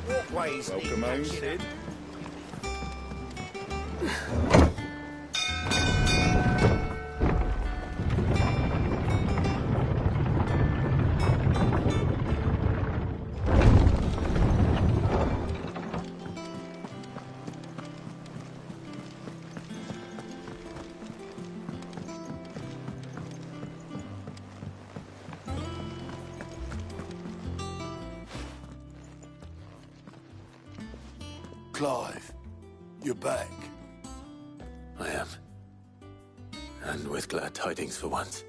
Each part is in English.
Walkways need Welcome home, patching Sid. up. Clive, you're back. I am. And with glad tidings for once.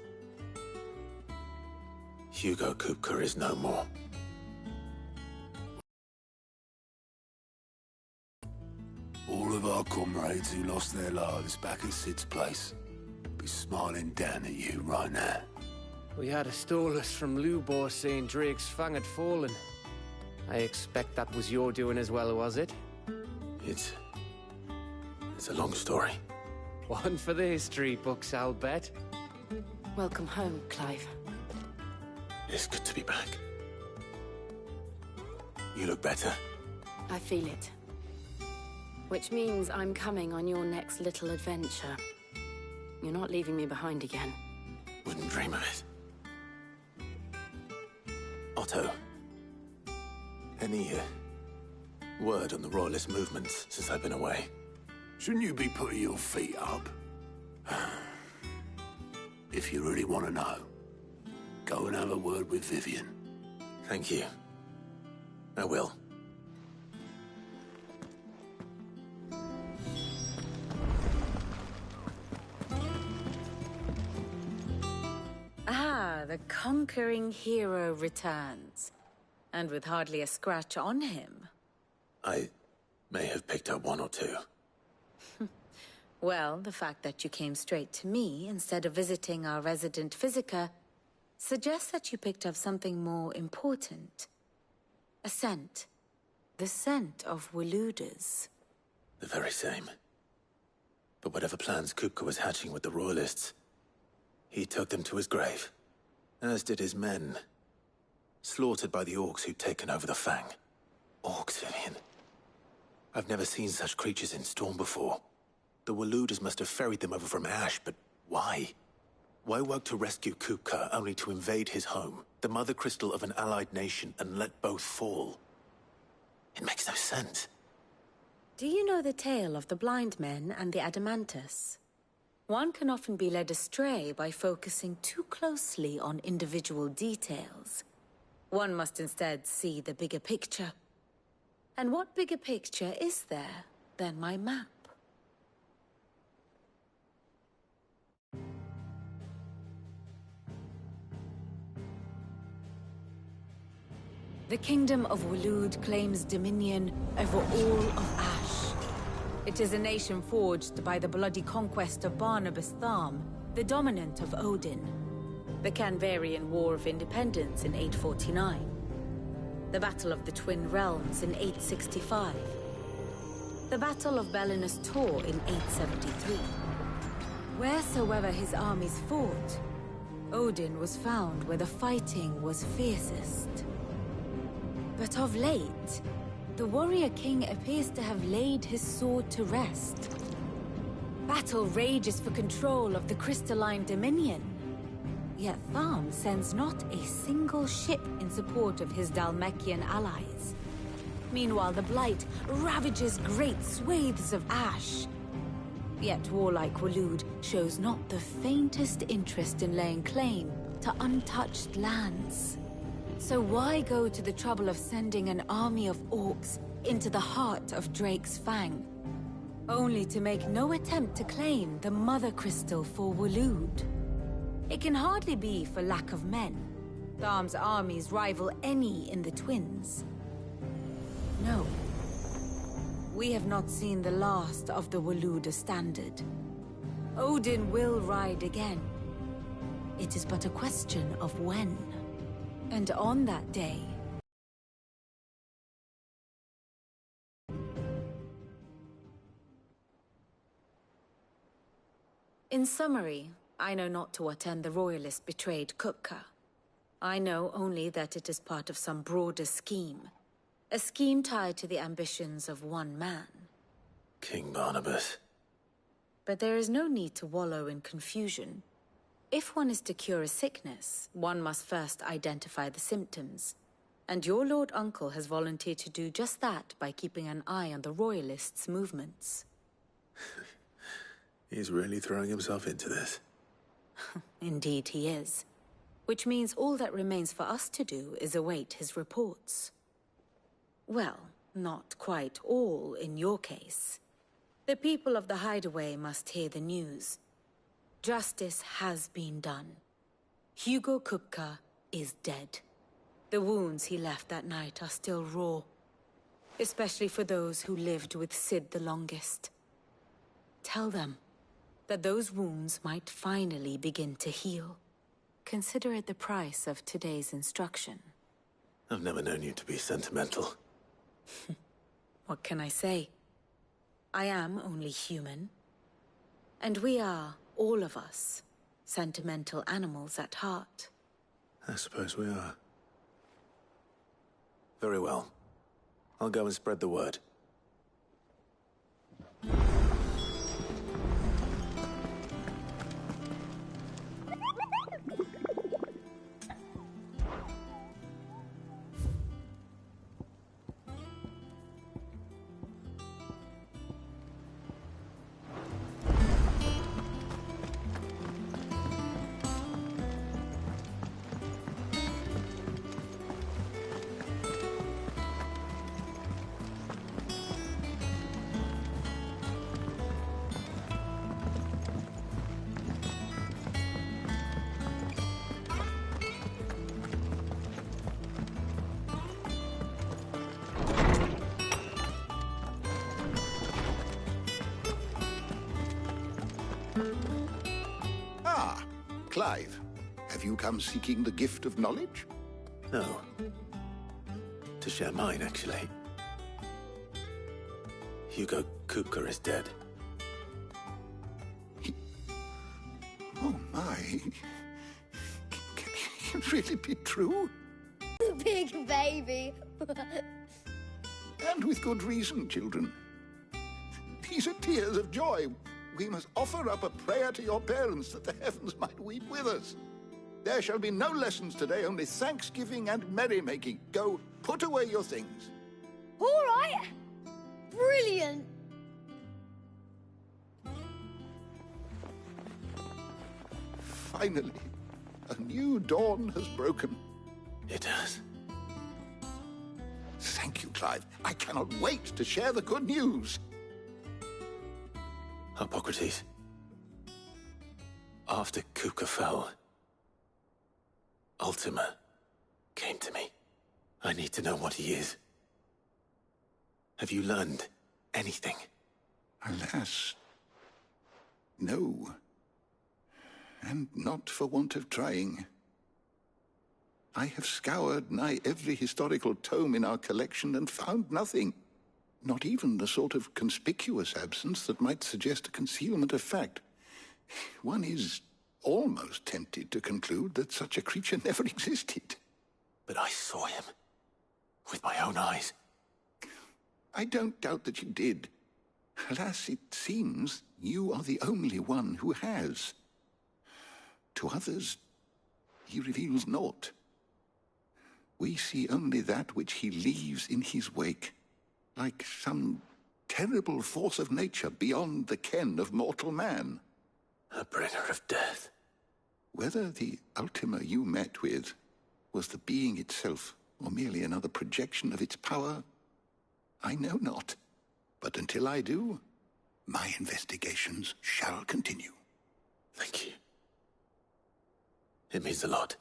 Hugo Kupka is no more. All of our comrades who lost their lives back at Sid's place be smiling down at you right now. We had a stolus from Lubor saying Drake's fang had fallen. I expect that was your doing as well, was it? It's a long story. One for the history books, I'll bet. Welcome home, Clive. It's good to be back. You look better. I feel it. Which means I'm coming on your next little adventure. You're not leaving me behind again. Wouldn't dream of it. Otto. Any word on the Royalist movements since I've been away? Shouldn't you be putting your feet up? If you really want to know, go and have a word with Vivian. Thank you. I will. Ah, the conquering hero returns. And with hardly a scratch on him. I may have picked up one or two. Well, the fact that you came straight to me instead of visiting our resident physiker suggests that you picked up something more important. A scent. The scent of Waludas. The very same. But whatever plans Kupka was hatching with the Royalists, he took them to his grave. As did his men. Slaughtered by the orcs who'd taken over the Fang. Orcs, Vivian. I've never seen such creatures in Storm before. The Waludas must have ferried them over from Ash, but why? Why work to rescue Kupka only to invade his home, the mother crystal of an allied nation, and let both fall? It makes no sense. Do you know the tale of the blind men and the Adamantus? One can often be led astray by focusing too closely on individual details. One must instead see the bigger picture. And what bigger picture is there than my map? The Kingdom of Waloed claims dominion over all of Ash. It is a nation forged by the bloody conquest of Barnabas Tharm, the dominant of Odin. The Canvarian War of Independence in 849. The Battle of the Twin Realms in 865. The Battle of Belinus Tor in 873. Wheresoever his armies fought, Odin was found where the fighting was fiercest. But of late, the warrior king appears to have laid his sword to rest. Battle rages for control of the crystalline dominion. Yet Tharm sends not a single ship in support of his Dhalmekian allies. Meanwhile, the Blight ravages great swathes of Ash. Yet warlike Waloed shows not the faintest interest in laying claim to untouched lands. So why go to the trouble of sending an army of orcs into the heart of Drake's Fang, only to make no attempt to claim the Mother Crystal for Waloed? It can hardly be for lack of men. Tharm's armies rival any in the Twins. No. We have not seen the last of the Waluda standard. Odin will ride again. It is but a question of when. And on that day... In summary, I know not to what end the Royalists betrayed Kupka. I know only that it is part of some broader scheme. A scheme tied to the ambitions of one man. King Barnabas. But there is no need to wallow in confusion. If one is to cure a sickness, one must first identify the symptoms. And your Lord Uncle has volunteered to do just that by keeping an eye on the Royalists' movements. He's really throwing himself into this. Indeed he is. Which means all that remains for us to do is await his reports. Well, not quite all in your case. The people of the Hideaway must hear the news. Justice has been done. Hugo Kupka is dead. The wounds he left that night are still raw. Especially for those who lived with Sid the longest. Tell them that those wounds might finally begin to heal. Consider it the price of today's instruction. I've never known you to be sentimental. What can I say? I am only human. And we are, all of us, sentimental animals at heart. I suppose we are. Very well. I'll go and spread the word. Clive, have you come seeking the gift of knowledge? No. To share mine, actually. Hugo Kupka is dead. Oh my. Can it really be true? The big baby. And with good reason, children. These are tears of joy. We must offer up a prayer to your parents that the heavens might weep with us. There shall be no lessons today, only thanksgiving and merrymaking. Go, put away your things. All right. Brilliant. Finally, a new dawn has broken. It has. Thank you, Clive. I cannot wait to share the good news. Hippocrates. After Kupka fell, Ultima came to me. I need to know what he is. Have you learned anything? Alas, no. And not for want of trying. I have scoured nigh every historical tome in our collection and found nothing. Not even the sort of conspicuous absence that might suggest a concealment of fact. One is almost tempted to conclude that such a creature never existed. But I saw him. With my own eyes. I don't doubt that you did. Alas, it seems you are the only one who has. To others, he reveals naught. We see only that which he leaves in his wake. Like some terrible force of nature beyond the ken of mortal man. A bringer of death. Whether the Ultima you met with was the being itself, or merely another projection of its power, I know not. But until I do, my investigations shall continue. Thank you. It means a lot.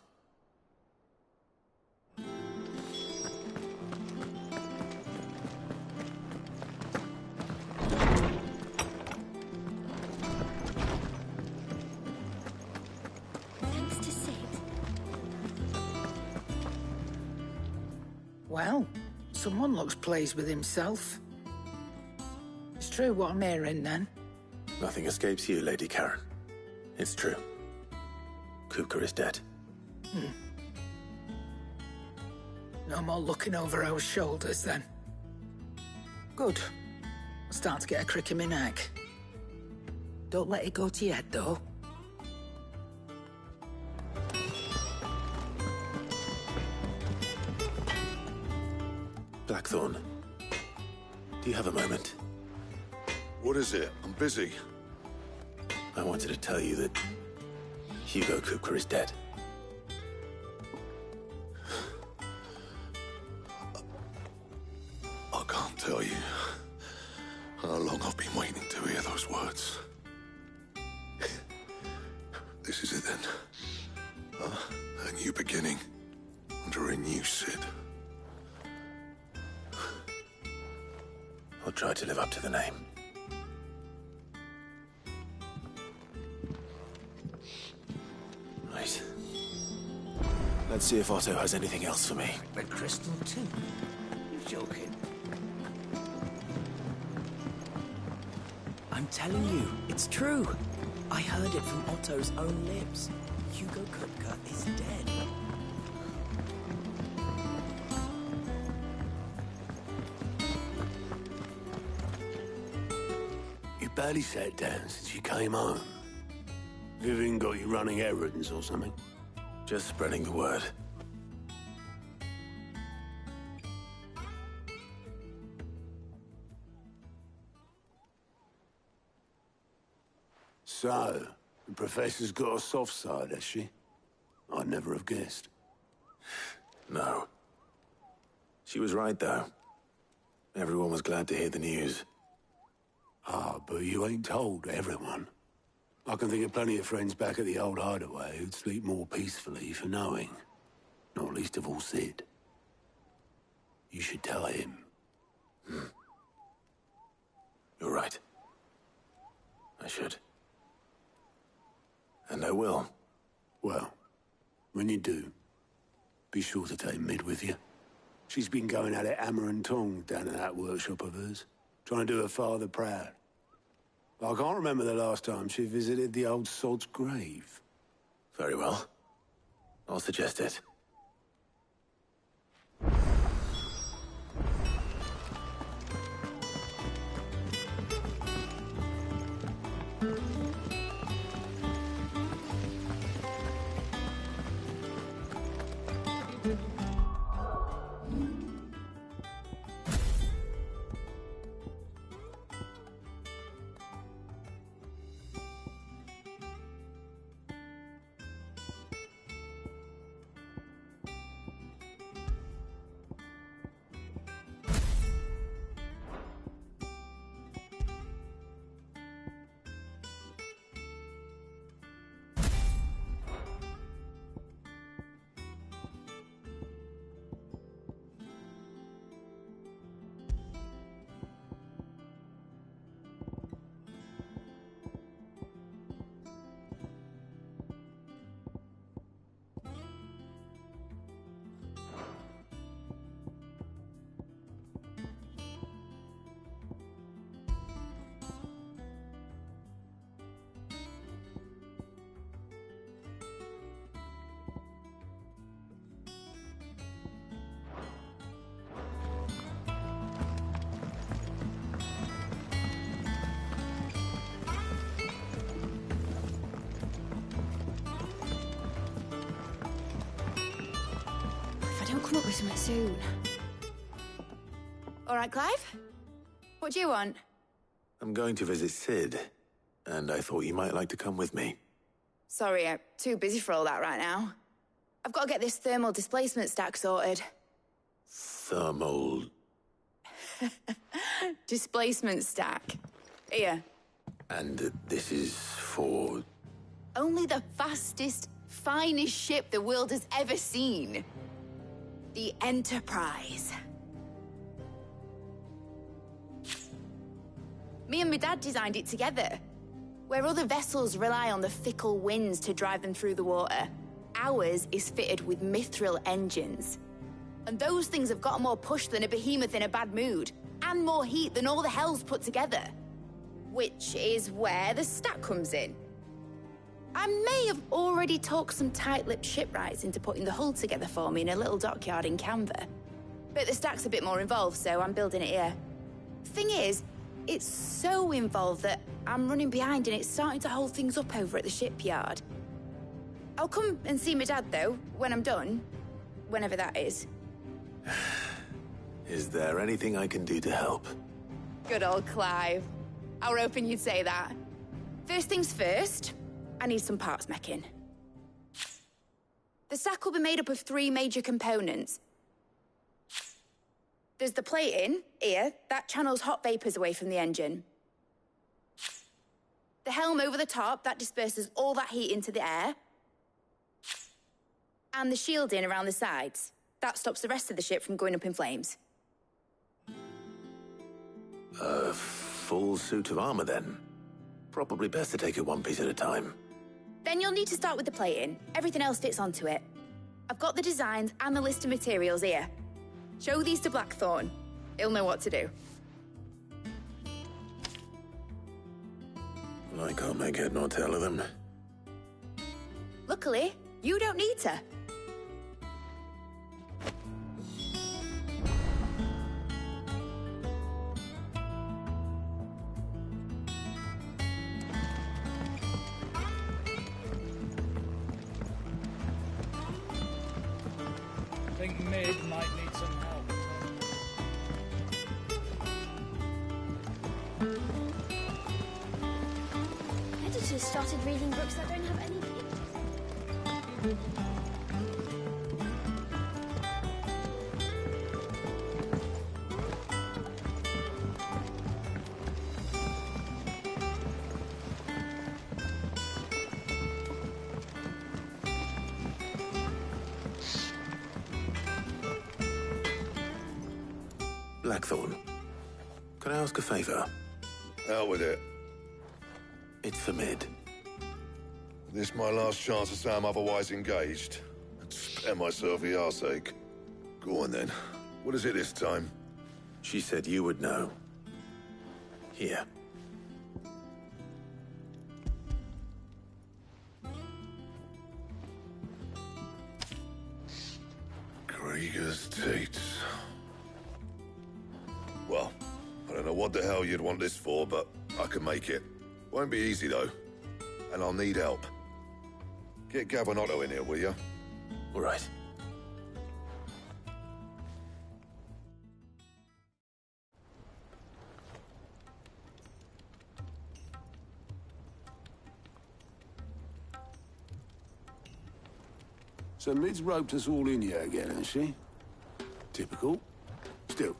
Well, someone looks pleased with himself. It's true what I'm hearing, then. Nothing escapes you, Lady Karen. It's true. Kupka is dead. No more looking over our shoulders, then. Good. I'm starting to get a crick in my neck. Don't let it go to your head, though. Blackthorn, do you have a moment? What is it? I'm busy. I wanted to tell you that Hugo Kupka is dead. I can't tell you how long I've been waiting to hear those words. This is it then. A new beginning under a new Sid. I'll try to live up to the name. Right. Let's see if Otto has anything else for me. Red crystal too? You're joking. I'm telling you, it's true. I heard it from Otto's own lips. Hugo Kupka is dead. You barely sat down since you came home. Vivian got you running errands or something? Just spreading the word. So, the Professor's got a soft side, has she? I'd never have guessed. No. She was right, though. Everyone was glad to hear the news. Ah, but you ain't told everyone. I can think of plenty of friends back at the old hideaway who'd sleep more peacefully for knowing. Not least of all Sid. You should tell him. You're right. I should. And I will. Well, when you do, be sure to take Mid with you. She's been going at it hammer and tong down at that workshop of hers, trying to do her father proud. I can't remember the last time she visited the old sod's grave. Very well. I'll suggest it. Come up with something soon. All right, Clive? What do you want? I'm going to visit Sid, and I thought you might like to come with me. Sorry, I'm too busy for all that right now. I've got to get this thermal displacement stack sorted. Thermal... Displacement stack. Here. And this is for... Only the fastest, finest ship the world has ever seen. The Enterprise. Me and my dad designed it together. Where other vessels rely on the fickle winds to drive them through the water, ours is fitted with mithril engines. And those things have got more push than a behemoth in a bad mood, and more heat than all the hells put together. Which is where the stack comes in. I may have already talked some tight-lipped shipwrights into putting the hull together for me in a little dockyard in Canva. But the stack's a bit more involved, so I'm building it here. Thing is, it's so involved that I'm running behind and it's starting to hold things up over at the shipyard. I'll come and see my dad, though, when I'm done. Whenever that is. Is there anything I can do to help? Good old Clive. I were hoping you'd say that. First things first, I need some parts meching. The stack will be made up of 3 major components. There's the plating, here, that channels hot vapors away from the engine. The helm over the top, that disperses all that heat into the air. And the shielding around the sides. That stops the rest of the ship from going up in flames. A full suit of armor, then? Probably best to take it one piece at a time. Then you'll need to start with the plating. Everything else fits onto it. I've got the designs and the list of materials here. Show these to Blackthorn. He'll know what to do. I can't make head nor tail of them. Luckily, you don't need to. I think Mid might need some help. Editors started reading books that don't have any pictures. Blackthorn, can I ask a favor? Out with it. It's for Mid. This my last chance to say I'm otherwise engaged. I'd spare myself the arseache. Go on then. What is it this time? She said you would know. Here. Krieger's Teats. Well, I don't know what the hell you'd want this for, but I can make it. Won't be easy, though. And I'll need help. Get Gavin-Otto in here, will you? All right. So Mid's roped us all in here again, has she? Typical. Still,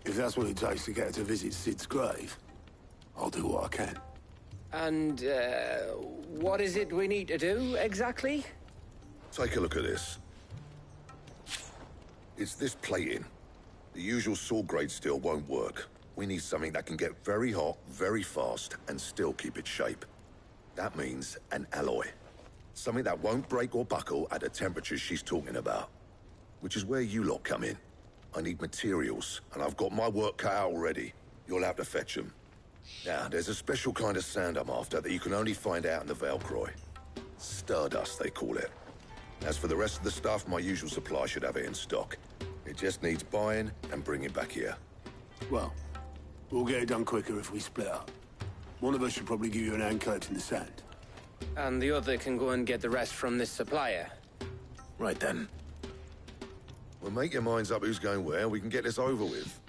if that's what it takes to get her to visit Sid's grave, I'll do what I can. And, what is it we need to do, exactly? Take a look at this. It's this plating. The usual sword-grade steel won't work. We need something that can get very hot, very fast, and still keep its shape. That means an alloy. Something that won't break or buckle at the temperatures she's talking about. Which is where you lot come in. I need materials, and I've got my work cut out already. You'll have to fetch them. Now, there's a special kind of sand I'm after that you can only find out in the Valcroy. Stardust, they call it. As for the rest of the stuff, my usual supply should have it in stock. It just needs buying and bringing back here. Well, we'll get it done quicker if we split up. One of us should probably give you an hand collecting the sand. And the other can go and get the rest from this supplier. Right then. Well, make your minds up who's going where, and we can get this over with.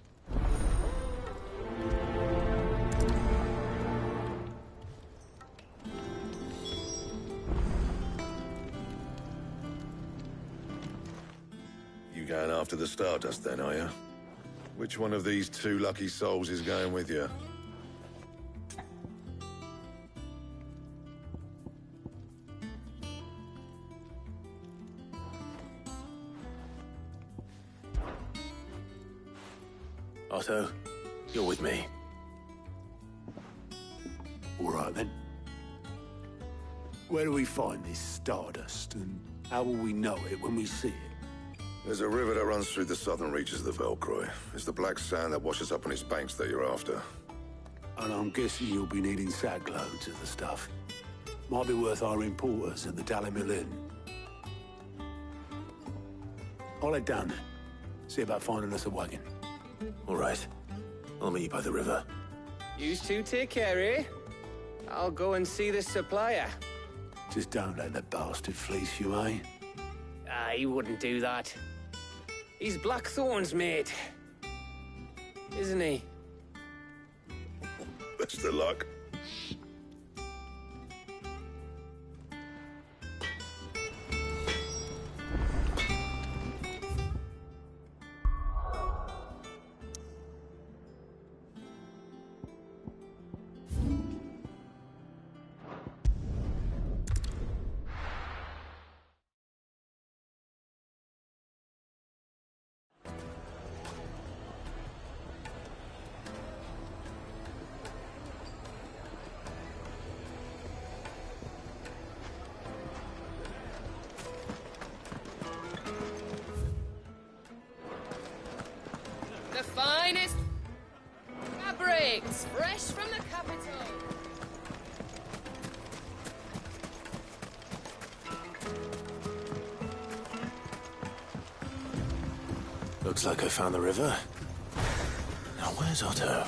You going after the Stardust then, are you? Which one of these 2 lucky souls is going with you? Otto, you're with me. All right, then. Where do we find this Stardust, and how will we know it when we see it? There's a river that runs through the southern reaches of the Valcroy. It's the black sand that washes up on its banks that you're after. And I'm guessing you'll be needing sackloads of the stuff. Might be worth hiring porters at the Dalimil Inn. I'll head down there. See about finding us a wagon. All right. I'll meet you by the river. You two take care, eh? I'll go and see this supplier. Just don't let the bastard fleece you, eh? Ah, he wouldn't do that. He's Blackthorn's mate. Isn't he? Best of luck. The finest fabrics, fresh from the capital. Looks like I found the river. Now where's Otto?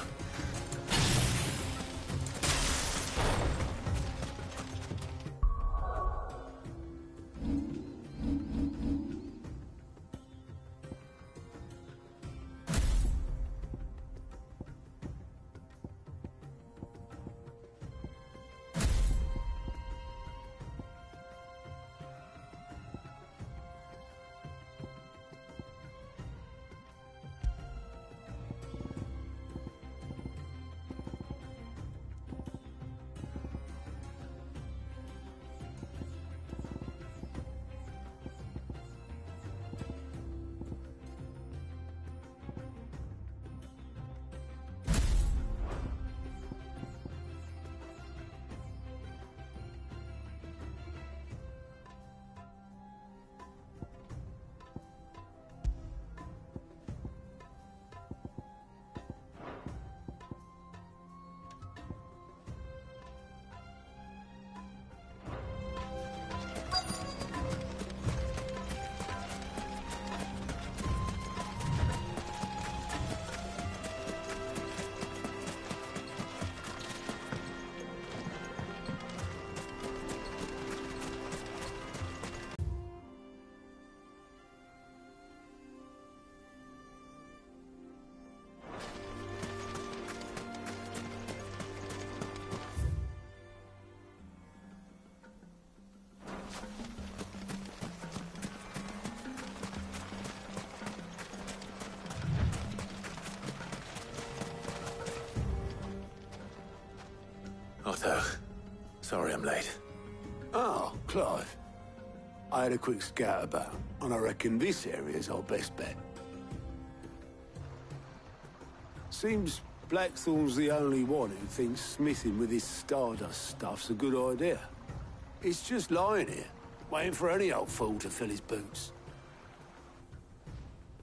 Otto, sorry I'm late. Oh, Clive. I had a quick scout about, and I reckon this area's our best bet. Seems Blackthorn's the only one who thinks smithing with his Stardust stuff's a good idea. It's just lying here, waiting for any old fool to fill his boots.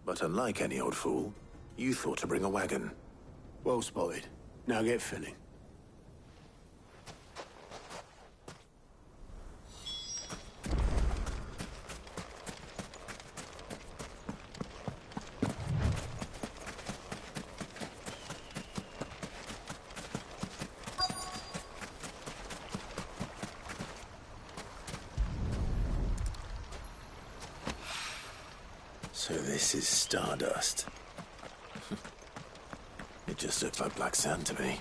But unlike any old fool, you thought to bring a wagon. Well spotted. Now get filling. So this is Stardust. It just looks like black sand to me.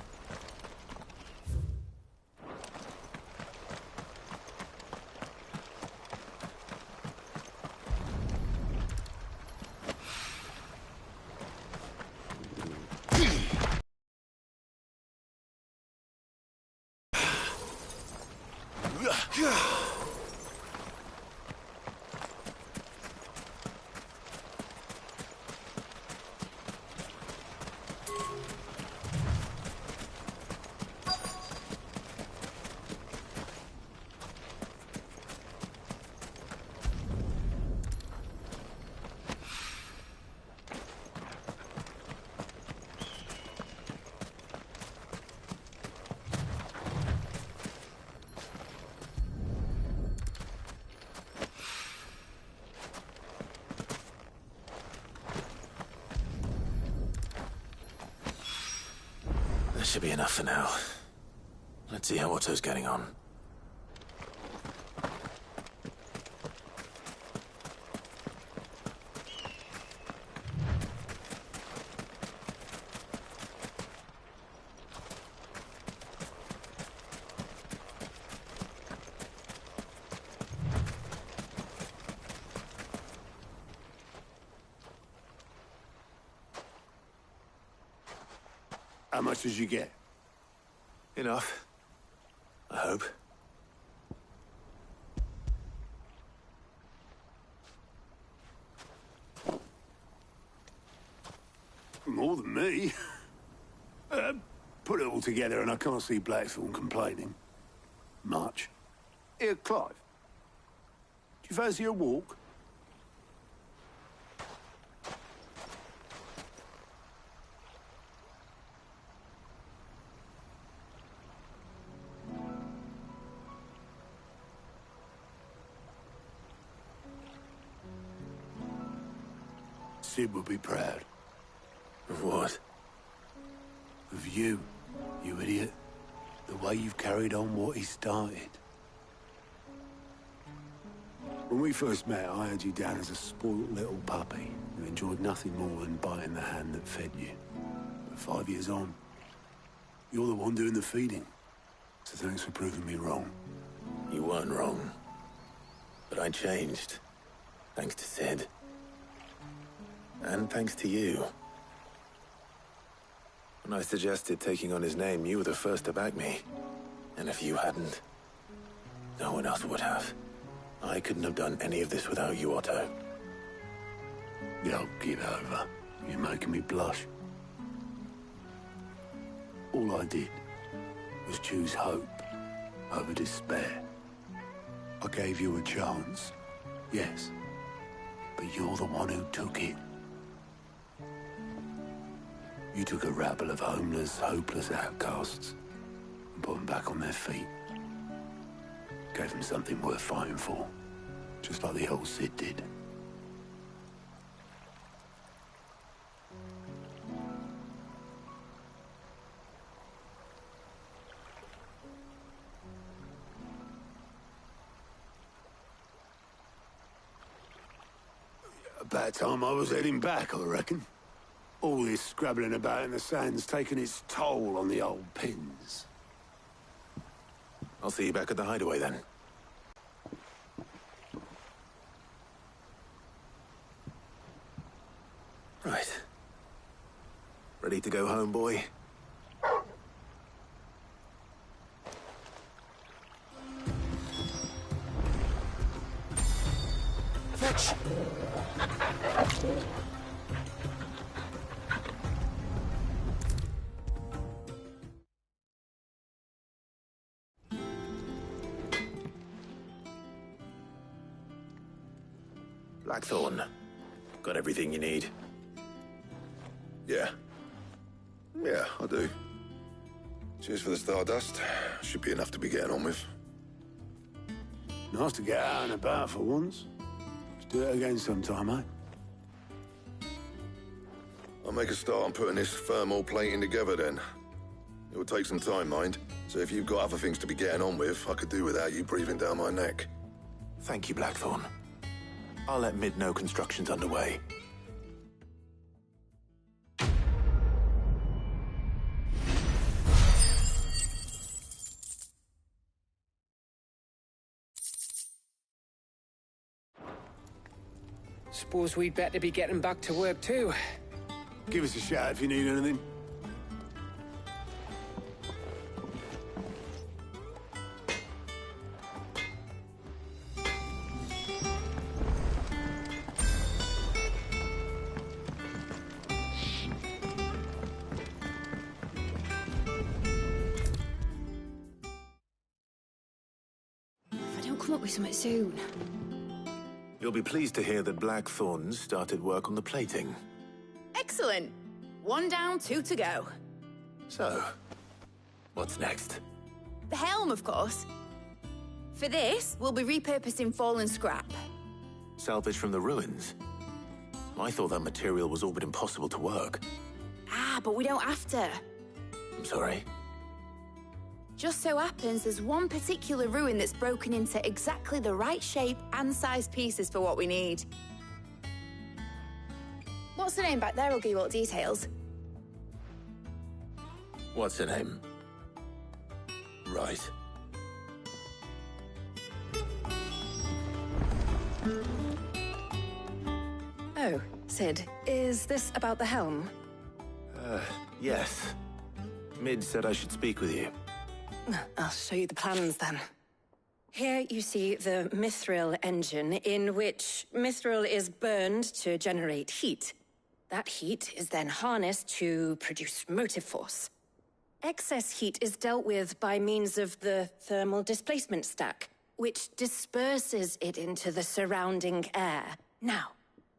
That should be enough for now. Let's see how Otto's getting on. How much did you get? Enough. I hope. More than me. Put it all together and I can't see Blackthorn complaining. Much. Here, Clive. Do you fancy a walk? Sid would be proud. Of what? Of you, you idiot. The way you've carried on what he started. When we first met, I had you down as a spoilt little puppy who enjoyed nothing more than biting the hand that fed you. But 5 years on, you're the one doing the feeding. So thanks for proving me wrong. You weren't wrong. But I changed. Thanks to Sid. And thanks to you. When I suggested taking on his name, you were the first to back me. And if you hadn't, no one else would have. I couldn't have done any of this without you, Otto. Yo, give over. You're making me blush. All I did was choose hope over despair. I gave you a chance, yes. But you're the one who took it. You took a rabble of homeless, hopeless outcasts and put them back on their feet. Gave them something worth fighting for, just like the old Sid did. About time I was heading back, I reckon. All this scrabbling about in the sand's taken its toll on the old pins. I'll see you back at the hideaway then. Right. Ready to go home, boy? Fetch! Blackthorn. Got everything you need? Yeah. Yeah, I do. Cheers for the stardust. Should be enough to be getting on with. Nice to get out and about for once. Let's do it again sometime, eh? I'll make a start on putting this thermal plating together then. It will take some time, mind. So if you've got other things to be getting on with, I could do without you breathing down my neck. Thank you, Blackthorn. I'll let Mid know construction's underway. Suppose we'd better be getting back to work too. Give us a shout if you need anything. If I don't come up with something soon. You'll be pleased to hear that Blackthorn's started work on the plating. Excellent. 1 down, 2 to go. So, what's next? The helm, of course. For this, we'll be repurposing fallen scrap. Salvage from the ruins? I thought that material was all but impossible to work. Ah, but we don't have to. I'm sorry. Just so happens there's one particular ruin that's broken into exactly the right shape and size pieces for what we need. What's the name back there? I'll give you all the details. What's her name? Right. Oh, Sid, is this about the helm? Yes. Mid said I should speak with you. I'll show you the plans then. Here you see the mithril engine, in which mithril is burned to generate heat. That heat is then harnessed to produce motive force. Excess heat is dealt with by means of the thermal displacement stack, which disperses it into the surrounding air. Now,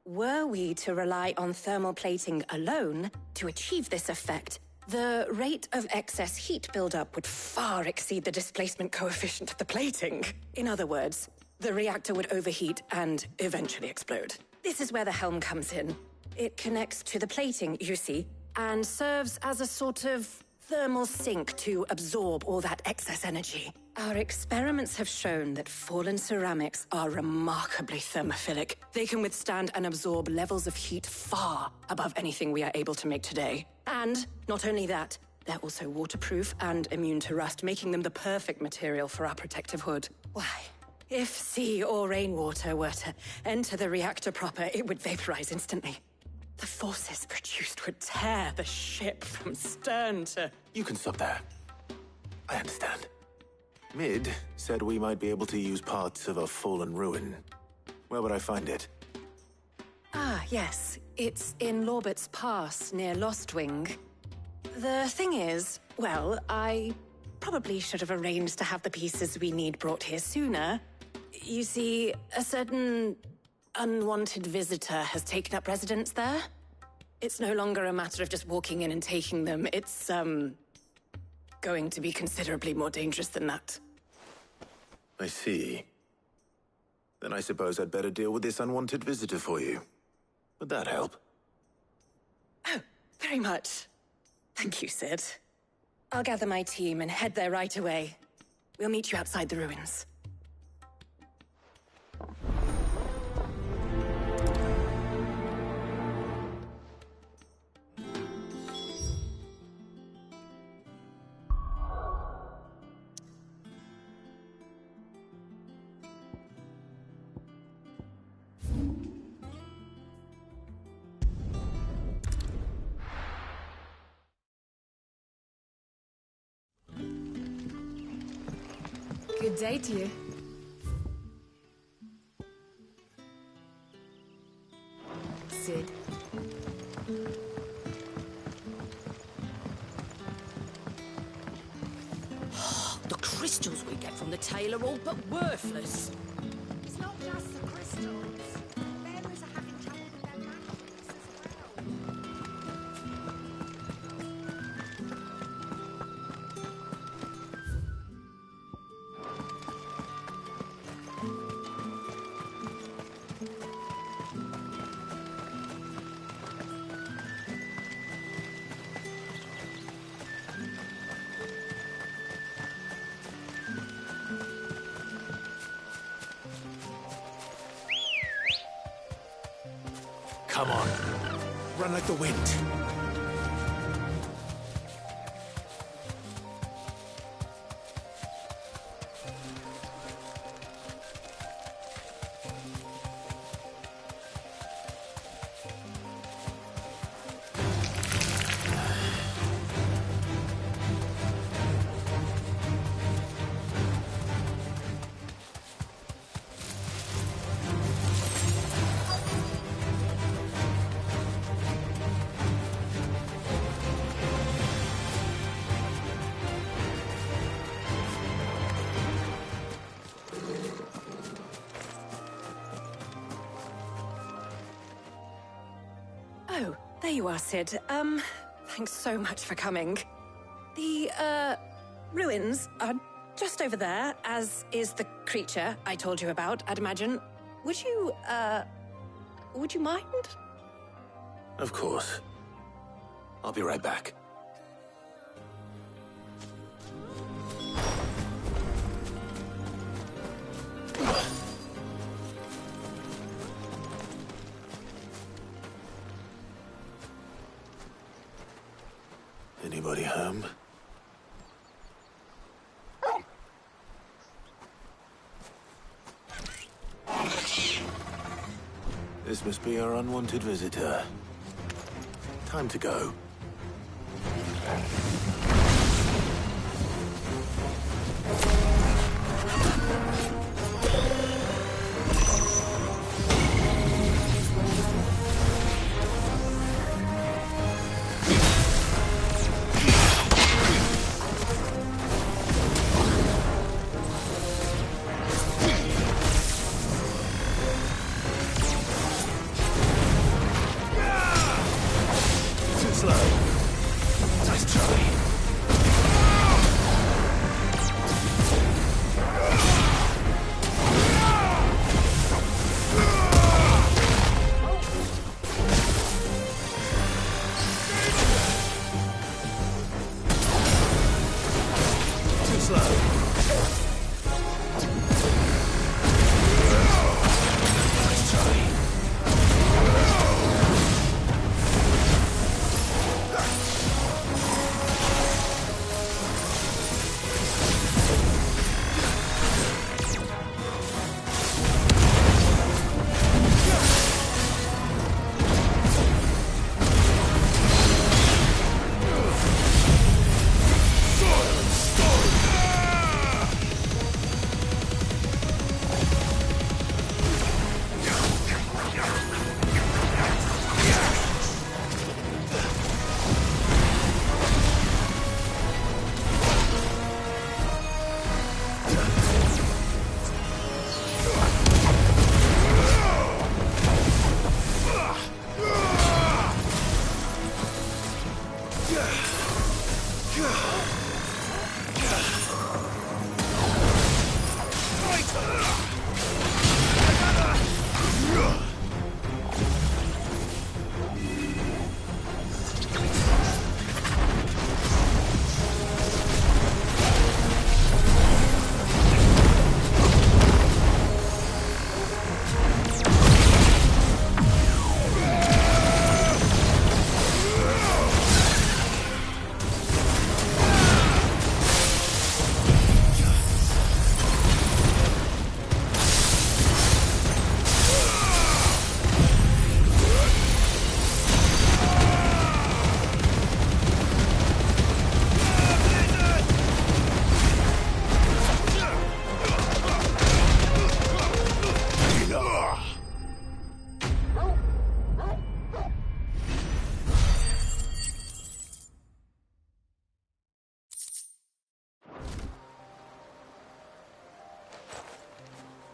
were we to rely on thermal plating alone to achieve this effect, the rate of excess heat buildup would far exceed the displacement coefficient of the plating. In other words, the reactor would overheat and eventually explode. This is where the helm comes in. It connects to the plating, you see, and serves as a sort of thermal sink to absorb all that excess energy. Our experiments have shown that fallen ceramics are remarkably thermophilic. They can withstand and absorb levels of heat far above anything we are able to make today. And not only that, they're also waterproof and immune to rust, making them the perfect material for our protective hood. Why, if sea or rainwater were to enter the reactor proper, it would vaporize instantly. The forces produced would tear the ship from stern to... You can stop there. I understand. Mid said we might be able to use parts of a fallen ruin. Where would I find it? Ah, yes. It's in Lorbert's Pass, near Lostwing. The thing is, well, I probably should have arranged to have the pieces we need brought here sooner. You see, a certain unwanted visitor has taken up residence there. It's no longer a matter of just walking in and taking them. It's, going to be considerably more dangerous than that. I see. Then I suppose I'd better deal with this unwanted visitor for you. Would that help? Oh, very much. Thank you, Sid. I'll gather my team and head there right away. We'll meet you outside the ruins. Good day to you. Sid. The crystals we get from the tail are all but worthless. It's not just the crystals. Bearers are having trouble with their magics as well. Come on. Run like the wind. Oh, there you are, Sid. Thanks so much for coming. The, ruins are just over there, as is the creature I told you about, I'd imagine. Would you mind? Of course. I'll be right back. Anybody home? This must be our unwanted visitor. Time to go.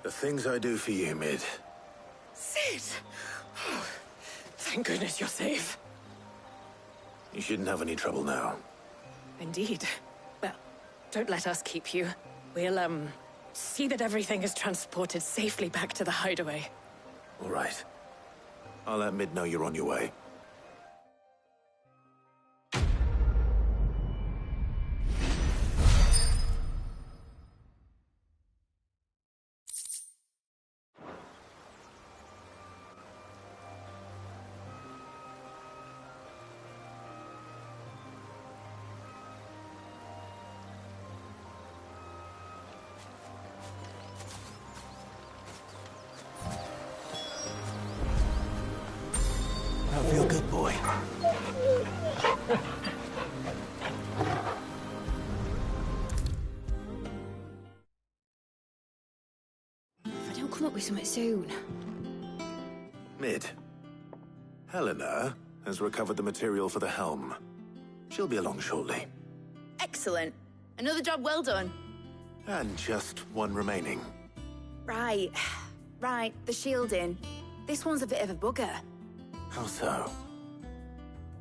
The things I do for you, Mid. Sid! Oh, thank goodness you're safe. You shouldn't have any trouble now. Indeed. Well, don't let us keep you. We'll, see that everything is transported safely back to the hideaway. All right. I'll let Mid know you're on your way. I feel good, boy. If I don't come up with something soon. Mid. Helena has recovered the material for the helm. She'll be along shortly. Excellent. Another job well done. And just one remaining. Right. Right, the shielding. This one's a bit of a bugger. How so?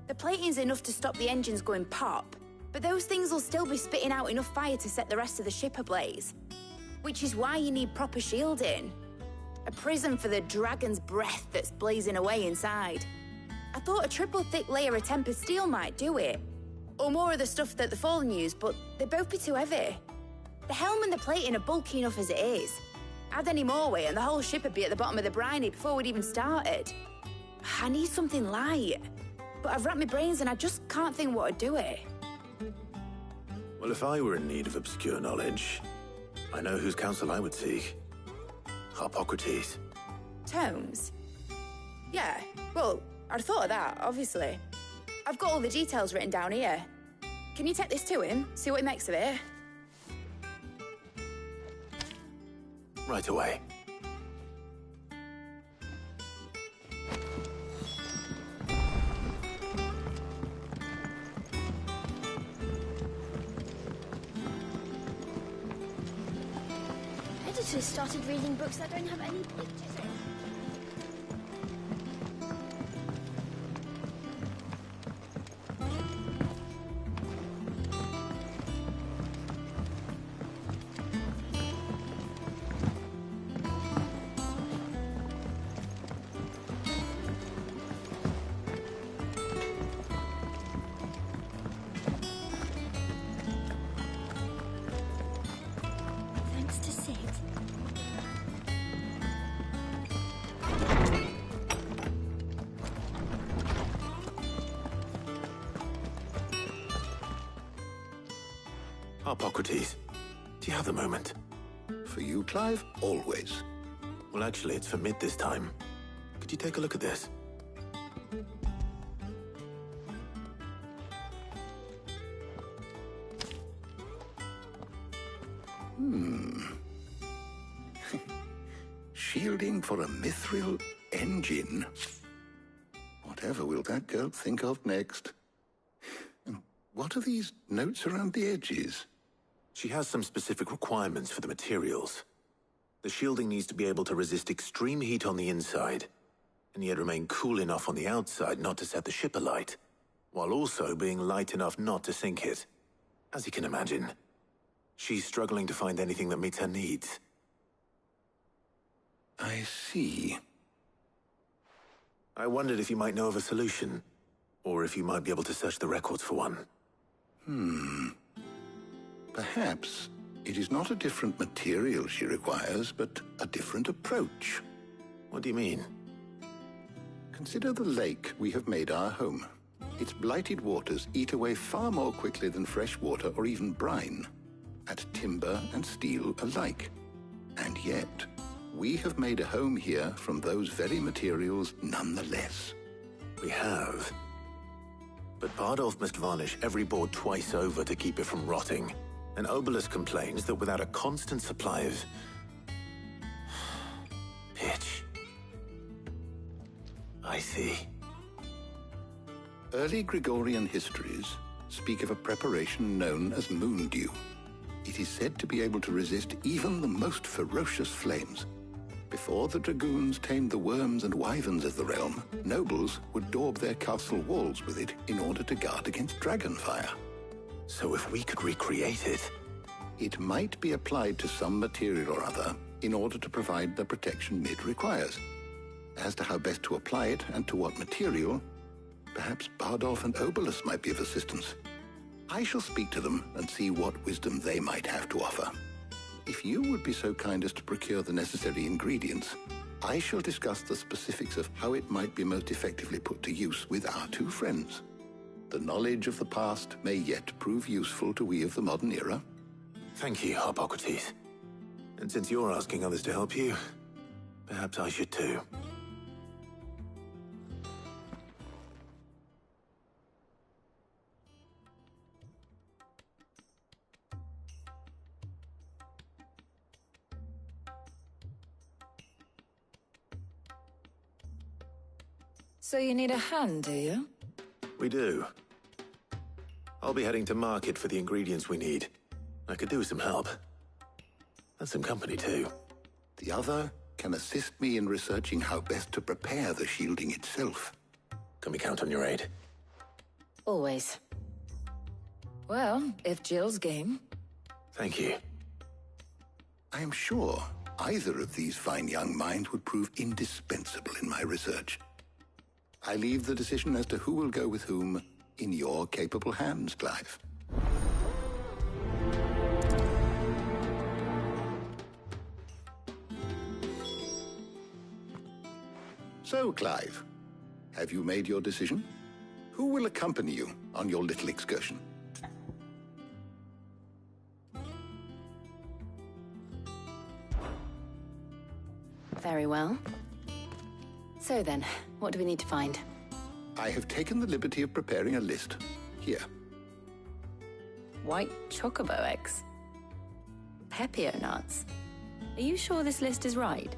The plating's enough to stop the engines going pop, but those things will still be spitting out enough fire to set the rest of the ship ablaze. Which is why you need proper shielding. A prison for the dragon's breath that's blazing away inside. I thought a triple thick layer of tempered steel might do it. Or more of the stuff that the Fallen use, but they'd both be too heavy. The helm and the plating are bulky enough as it is. Add any more weight and the whole ship would be at the bottom of the briny before we'd even started. I need something light. But I've racked my brains and I just can't think what would do it. Well, if I were in need of obscure knowledge, I know whose counsel I would seek. Harpocrates. Tomes? Yeah, well, I'd thought of that, obviously. I've got all the details written down here. Can you take this to him, see what he makes of it? Right away. Editors started reading books that don't have any pictures in. Thanks to Sid. Harpocrates, do you have a moment? For you, Clive, always. Well, actually, it's for mid this time. Could you take a look at this? Shielding for a mithril engine. Whatever will that girl think of next? And what are these notes around the edges? She has some specific requirements for the materials. The shielding needs to be able to resist extreme heat on the inside, and yet remain cool enough on the outside not to set the ship alight, while also being light enough not to sink it. As you can imagine, she's struggling to find anything that meets her needs. I see. I wondered if you might know of a solution, or if you might be able to search the records for one. Perhaps it is not a different material she requires, but a different approach. What do you mean? Consider the lake we have made our home. Its blighted waters eat away far more quickly than fresh water or even brine, at timber and steel alike. And yet, we have made a home here from those very materials nonetheless. We have. But Bardolph must varnish every board twice over to keep it from rotting. And Obelus complains that without a constant supply of pitch. I see. Early Gregorian histories speak of a preparation known as moon dew. It is said to be able to resist even the most ferocious flames. Before the dragoons tamed the worms and wyverns of the realm, nobles would daub their castle walls with it in order to guard against dragonfire. So if we could recreate it... It might be applied to some material or other in order to provide the protection Mid requires. As to how best to apply it and to what material, perhaps Bardolph and Obelus might be of assistance. I shall speak to them and see what wisdom they might have to offer. If you would be so kind as to procure the necessary ingredients, I shall discuss the specifics of how it might be most effectively put to use with our two friends. The knowledge of the past may yet prove useful to we of the modern era. Thank you, Harpocrates. And since you're asking others to help you, perhaps I should too. So you need a hand, do you? We do. I'll be heading to market for the ingredients we need. I could do with some help. And some company, too. The other can assist me in researching how best to prepare the shielding itself. Can we count on your aid? Always. Well, if Jill's game. Thank you. I am sure either of these fine young minds would prove indispensable in my research. I leave the decision as to who will go with whom in your capable hands, Clive. So, Clive, have you made your decision? Who will accompany you on your little excursion? Very well. So then, what do we need to find? I have taken the liberty of preparing a list. Here. White chocobo eggs. Pepio nuts. Are you sure this list is right?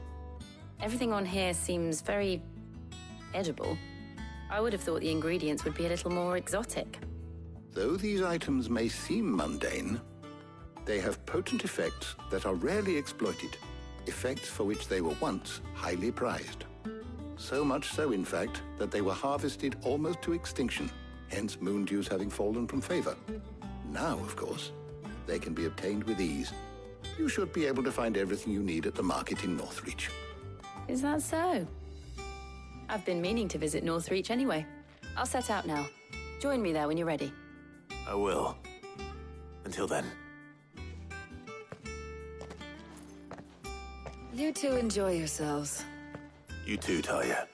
Everything on here seems very edible. I would have thought the ingredients would be a little more exotic. Though these items may seem mundane, they have potent effects that are rarely exploited, effects for which they were once highly prized. So much so, in fact, that they were harvested almost to extinction, hence moon dews having fallen from favor. Now, of course, they can be obtained with ease. You should be able to find everything you need at the market in Northreach. Is that so? I've been meaning to visit Northreach anyway. I'll set out now. Join me there when you're ready. I will. Until then. You two enjoy yourselves. You too, Talia.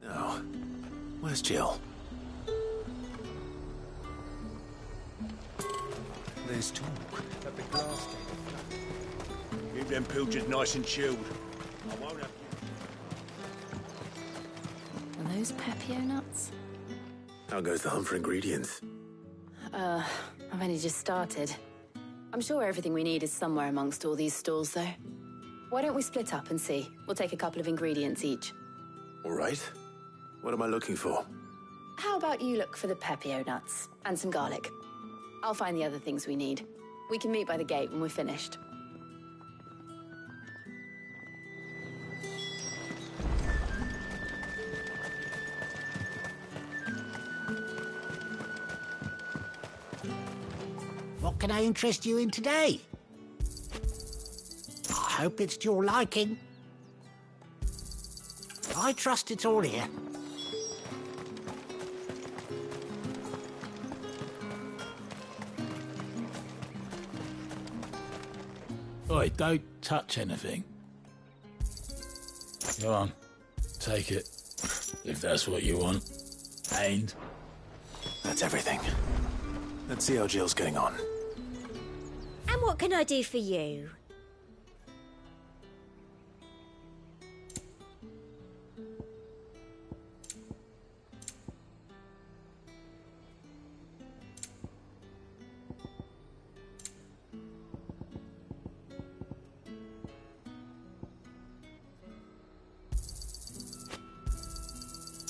Now, where's Jill? There's talk at the glass gate. Keep them pilchers nice and chilled. I won't have Are those Pepio nuts? How goes the hunt for ingredients? I've only just started. I'm sure everything we need is somewhere amongst all these stalls, though. Why don't we split up and see? We'll take a couple of ingredients each. All right. What am I looking for? How about you look for the Pepio nuts and some garlic? I'll find the other things we need. We can meet by the gate when we're finished. What can I interest you in today? I hope it's to your liking. I trust it's all here. Oi, don't touch anything. Go on, take it. If that's what you want. And That's everything. Let's see how Jill's getting on. And what can I do for you?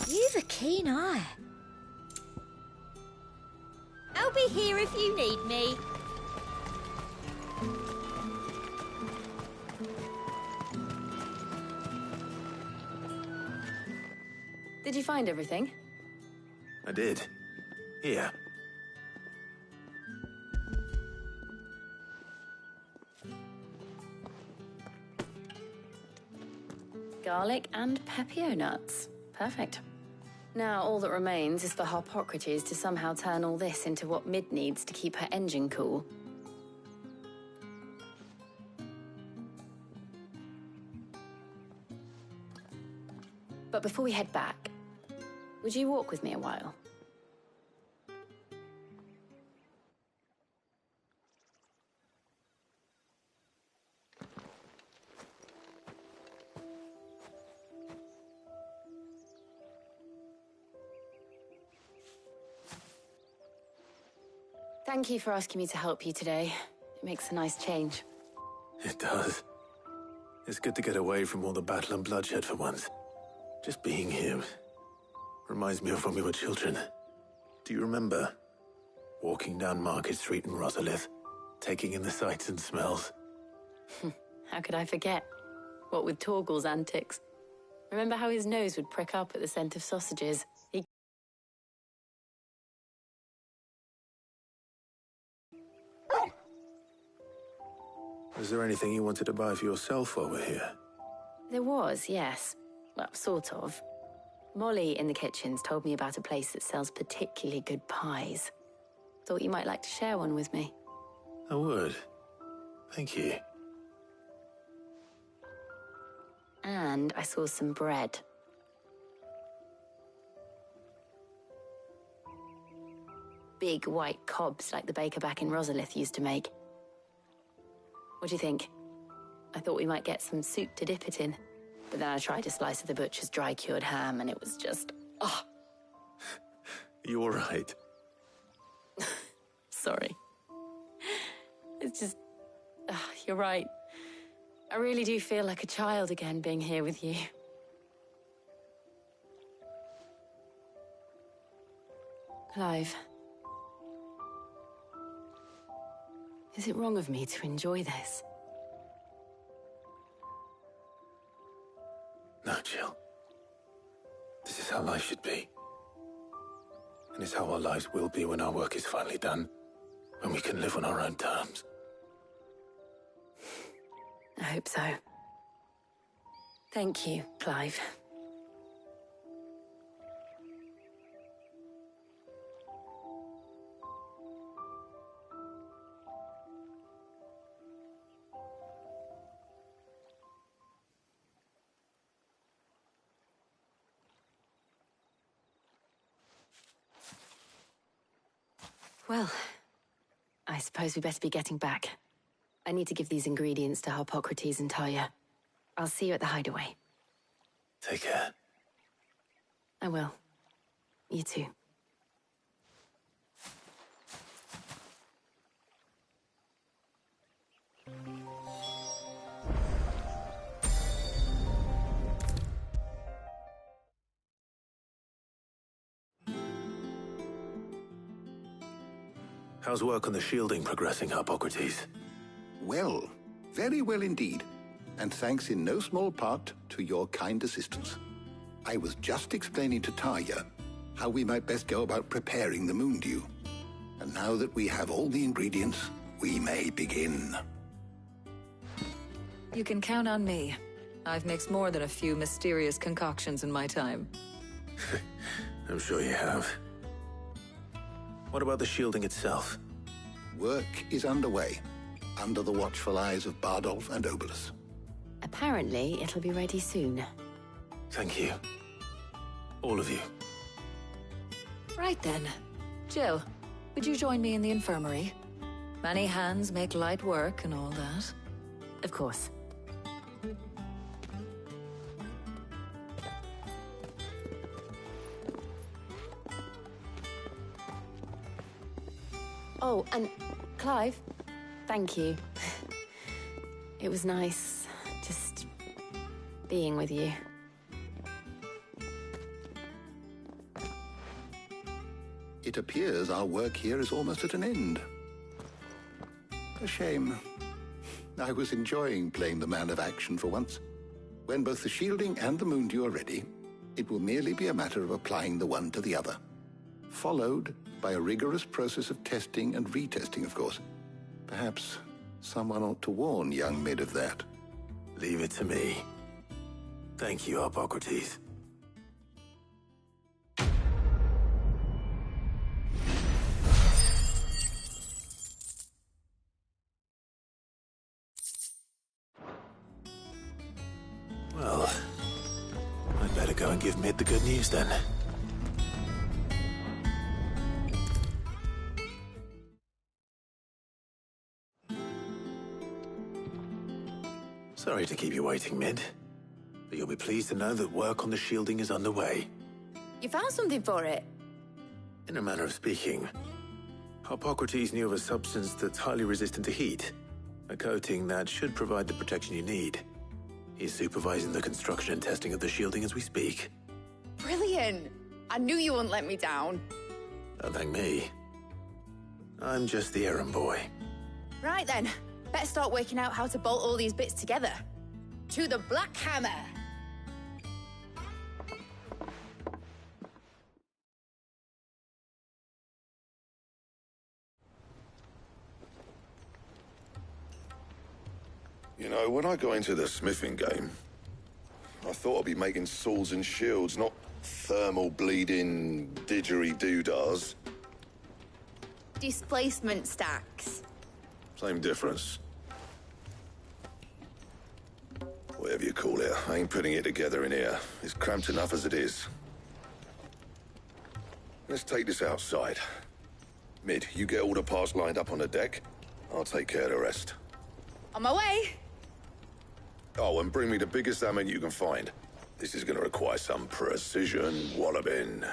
You've a keen eye. I'll be here if you need me. Did you find everything? I did. Here. Garlic and Pepio nuts. Perfect. Now all that remains is for Harpocrates to somehow turn all this into what Mid needs to keep her engine cool. But before we head back, would you walk with me a while? Thank you for asking me to help you today. It makes a nice change. It does. It's good to get away from all the battle and bloodshed for once. Just being here reminds me of when we were children. Do you remember? Walking down Market Street in Rosalith, taking in the sights and smells. How could I forget? What with Torgal's antics. Remember how his nose would prick up at the scent of sausages? Was there anything you wanted to buy for yourself while we're here? There was, yes. Well, sort of. Molly in the kitchens told me about a place that sells particularly good pies. Thought you might like to share one with me. I would. Thank you. And I saw some bread. Big white cobs like the baker back in Rosalith used to make. What do you think? I thought we might get some soup to dip it in. But then I tried a slice of the butcher's dry-cured ham and it was just... oh. You all right? Sorry. It's just... you're right. I really do feel like a child again being here with you. Clive. Is it wrong of me to enjoy this? No, Jill. This is how life should be. And it's how our lives will be when our work is finally done. When we can live on our own terms. I hope so. Thank you, Clive. Well, I suppose we better be getting back. I need to give these ingredients to Harpocrates and Talia. I'll see you at the hideaway. Take care. I will. You too. How's work on the shielding progressing, Harpocrates? Well, very well indeed. And thanks in no small part to your kind assistance. I was just explaining to Talia how we might best go about preparing the Moondew. And now that we have all the ingredients, we may begin. You can count on me. I've mixed more than a few mysterious concoctions in my time. I'm sure you have. What about the shielding itself? Work is underway, under the watchful eyes of Bardolph and Obolus. Apparently, it'll be ready soon. Thank you. All of you. Right then. Jill, would you join me in the infirmary? Many hands make light work and all that. Of course. Oh, and Clive, thank you. It was nice, just being with you. It appears our work here is almost at an end. A shame. I was enjoying playing the man of action for once. When both the shielding and the Moondew are ready, it will merely be a matter of applying the one to the other. Followed by a rigorous process of testing and retesting, of course. Perhaps someone ought to warn young Mid of that. Leave it to me. Thank you, Harpocrates. Well, I'd better go and give Mid the good news then. Sorry to keep you waiting, Mid. But you'll be pleased to know that work on the shielding is underway. You found something for it? In a manner of speaking, Harpocrates knew of a substance that's highly resistant to heat. A coating that should provide the protection you need. He's supervising the construction and testing of the shielding as we speak. Brilliant! I knew you wouldn't let me down. Don't thank me. I'm just the errand boy. Right then, better start working out how to bolt all these bits together. To the Black Hammer! You know, when I got into the smithing game, I thought I'd be making swords and shields, not thermal bleeding didgeridoo-dahs. Displacement stacks. Same difference. whatever you call it. I ain't putting it together in here. It's cramped enough as it is. Let's take this outside. Mid, you get all the parts lined up on the deck. I'll take care of the rest. On my way. Oh, and bring me the biggest salmon you can find. This is gonna require some precision walloping.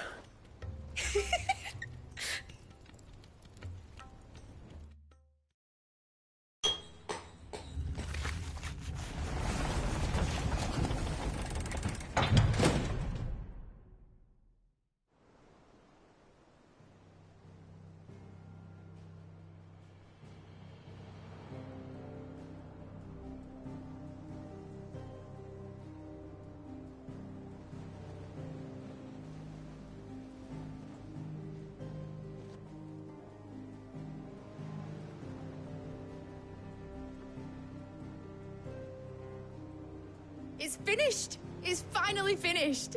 It's finished! It's finally finished!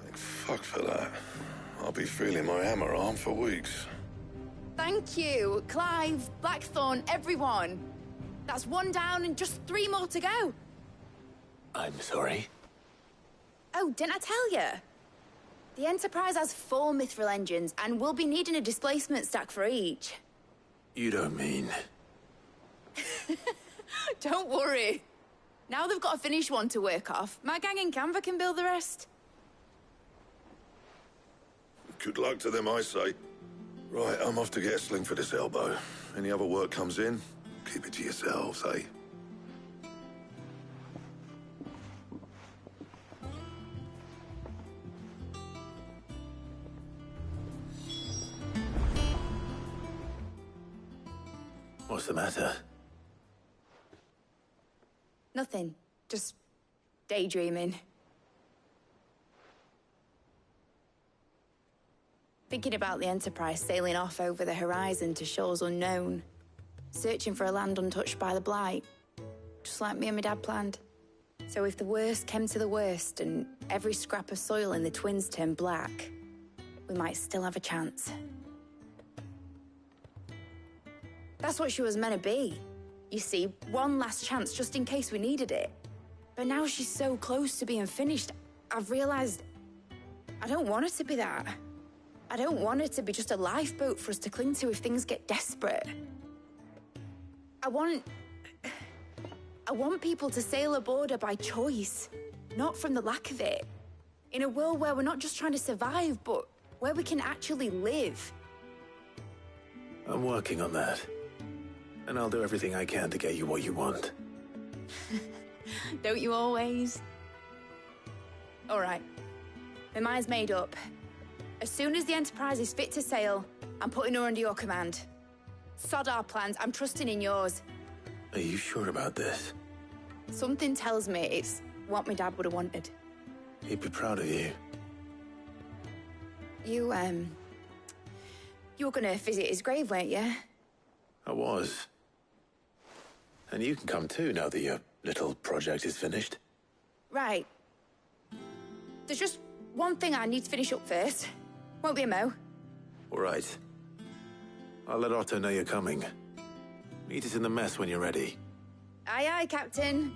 Thank fuck for that. I'll be feeling my hammer arm for weeks. Thank you, Clive, Blackthorn, everyone. That's one down and just 3 more to go. I'm sorry. Oh, didn't I tell you? The Enterprise has 4 mithril engines, and we'll be needing a displacement stack for each. You don't mean... Don't worry. Now they've got a finished one to work off, my gang in Canva can build the rest. Good luck to them, I say. Right, I'm off to get a sling for this elbow. Any other work comes in, keep it to yourselves, eh? What's the matter? Nothing. Just daydreaming. Thinking about the Enterprise sailing off over the horizon to shores unknown. Searching for a land untouched by the Blight. Just like me and my dad planned. So if the worst came to the worst and every scrap of soil in the Twins turned black, we might still have a chance. That's what she was meant to be. You see, one last chance just in case we needed it. But now she's so close to being finished, I've realized I don't want it to be that. I don't want it to be just a lifeboat for us to cling to if things get desperate. I want people to sail aboard her by choice, not from the lack of it. In a world where we're not just trying to survive, but where we can actually live. I'm working on that. And I'll do everything I can to get you what you want. Don't you always? All right. My mind's made up. As soon as the Enterprise is fit to sail, I'm putting her under your command. Sod our plans, I'm trusting in yours. Are you sure about this? Something tells me it's what my dad would have wanted. He'd be proud of you. You were gonna visit his grave, weren't you? I was. And you can come too now that your little project is finished. Right. There's just one thing I need to finish up first. Won't be a mo. All right. I'll let Otto know you're coming. Meet us in the mess when you're ready. Aye, aye, Captain.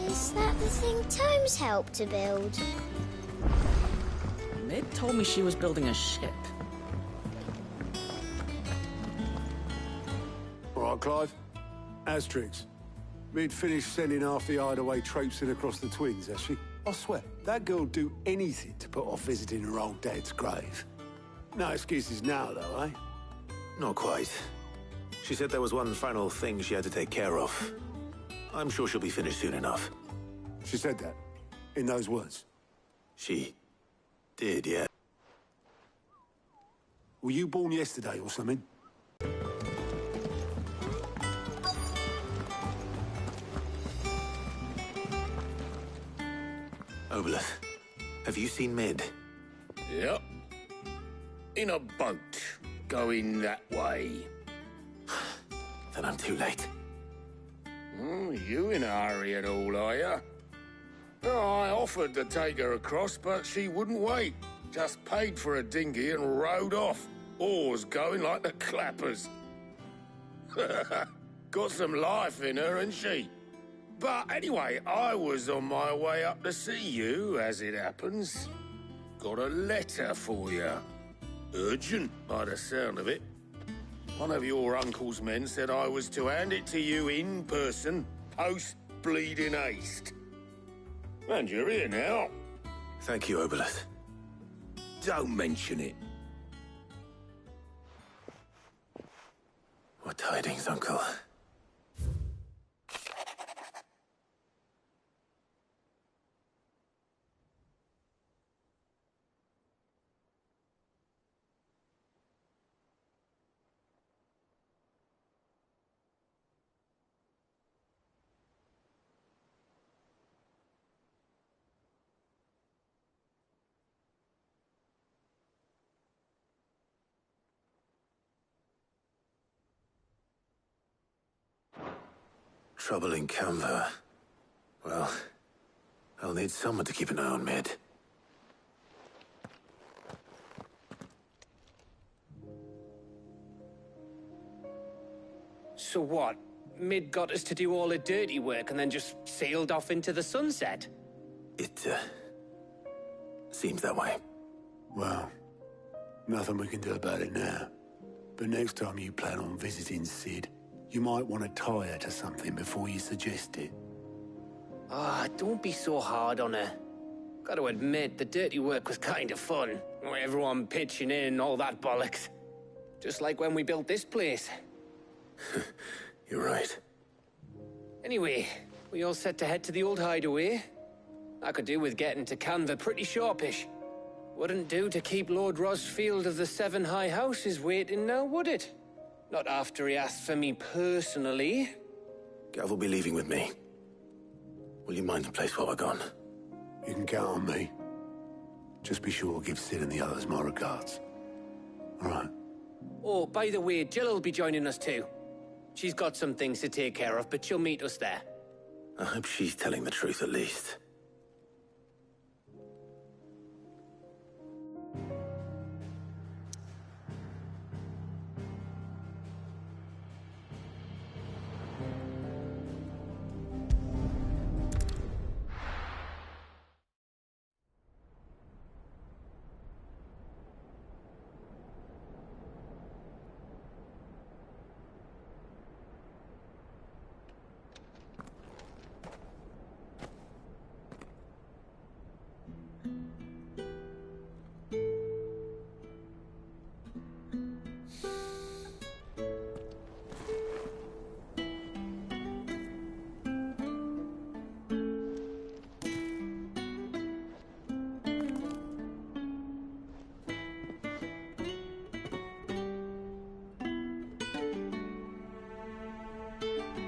Is that the thing Tomes helped to build? Mid told me she was building a ship. All right, Clive. Asterix. Mid finished sending half the hideaway traipsing across the Twins, has she? I swear, that girl'd do anything to put off visiting her old dad's grave. No excuses now, though, eh? Not quite. She said there was one final thing she had to take care of. I'm sure she'll be finished soon enough. She said that? In those words? She did, yeah. Were you born yesterday or something? Obolus, have you seen Mid? Yep. In a boat, going that way. Then I'm too late. You in a hurry at all, are you? Oh, I offered to take her across, but she wouldn't wait. Just paid for a dinghy and rowed off. Oars going like the clappers. Got some life in her, ain't she? But anyway, I was on my way up to see you, as it happens. Got a letter for you. Urgent, by the sound of it. One of your uncle's men said I was to hand it to you in person, post-bleeding haste. And you're here now. Thank you, Obeleth. Don't mention it. What tidings, Uncle? Trouble in Canva. Well, I'll need someone to keep an eye on Mid. So what? Mid got us to do all the dirty work and then just sailed off into the sunset? It, seems that way. Well, nothing we can do about it now. But next time you plan on visiting Sid, you might want to tie her to something before you suggest it. Ah, don't be so hard on her. Gotta admit, the dirty work was kind of fun. Everyone pitching in, all that bollocks. Just like when we built this place. You're right. Anyway, we all set to head to the old hideaway. I could do with getting to Canva pretty sharpish. Wouldn't do to keep Lord Rosfield of the Seven High Houses waiting now, would it? Not after he asked for me personally. Gav will be leaving with me. Will you mind the place while we're gone? You can count on me. Just be sure to give Sid and the others my regards. All right. Oh, by the way, Jill will be joining us too. She's got some things to take care of, but she'll meet us there. I hope she's telling the truth at least.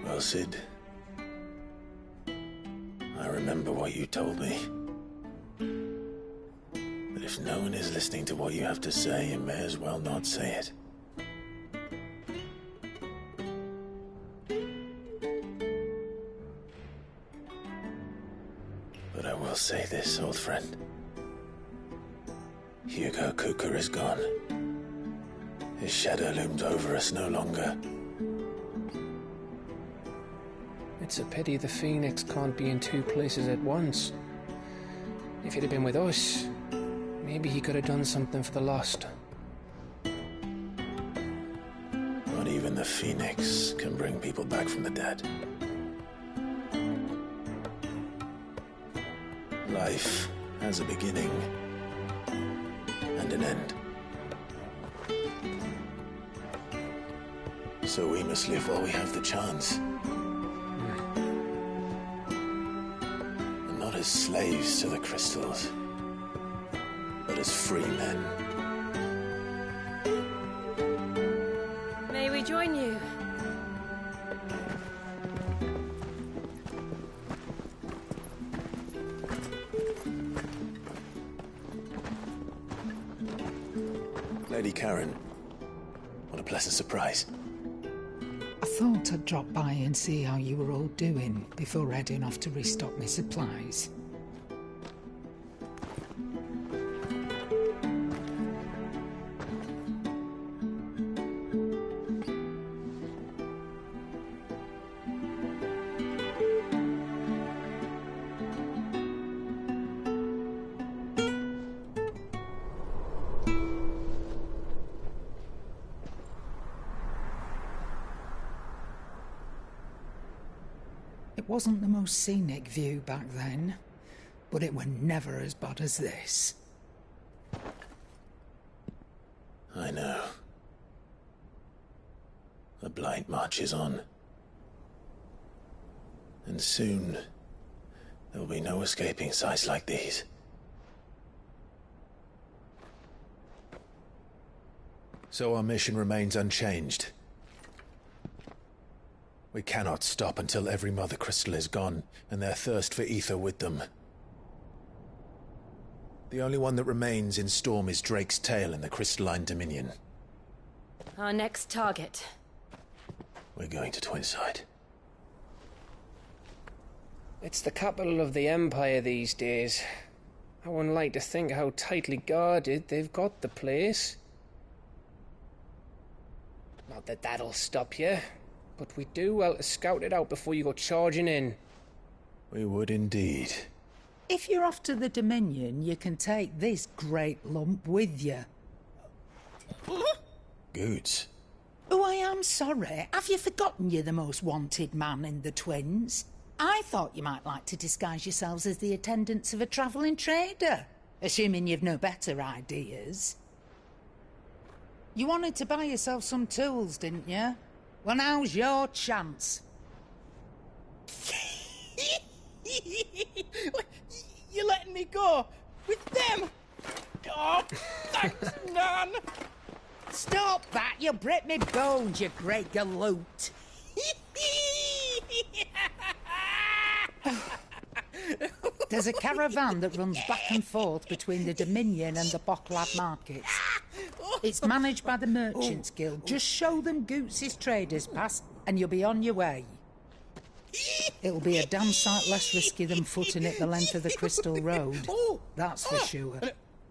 Well, Sid, I remember what you told me. But if no one is listening to what you have to say, you may as well not say it. But I will say this, old friend. Hugo Kuka is gone. His shadow looms over us no longer. It's a pity the Phoenix can't be in two places at once. If he'd have been with us, maybe he could have done something for the lost. Not even the Phoenix can bring people back from the dead. Life has a beginning and an end. So we must live while we have the chance. Not as slaves to the crystals, but as free men. May we join you? Lady Karen, what a pleasant surprise. I thought I'd drop by and see how you were all doing before heading off to restock my supplies. It wasn't the most scenic view back then, but it were never as bad as this. I know. The Blight marches on. And soon, there will be no escaping sights like these. So our mission remains unchanged. We cannot stop until every Mother Crystal is gone, and their thirst for ether with them. The only one that remains in Storm is Drake's tail in the Crystalline Dominion. Our next target. We're going to Twinside. It's the capital of the Empire these days. I wouldn't like to think how tightly guarded they've got the place. Not that that'll stop you, but we do well to scout it out before you go charging in. We would indeed. If you're off to the Dominion, you can take this great lump with you. Goods. Oh, I am sorry. Have you forgotten you're the most wanted man in the Twins? I thought you might like to disguise yourselves as the attendants of a travelling trader, assuming you've no better ideas. You wanted to buy yourself some tools, didn't you? Well, now's your chance. You're letting me go with them? Oh, thanks, Nan. Stop that! You'll break me bones, you great galoot. There's a caravan that runs back and forth between the Dominion and the Bocklad markets. It's managed by the Merchants Guild. Just show them Goots' traders pass and you'll be on your way. It'll be a damn sight less risky than footing it the length of the Crystal Road. That's for sure.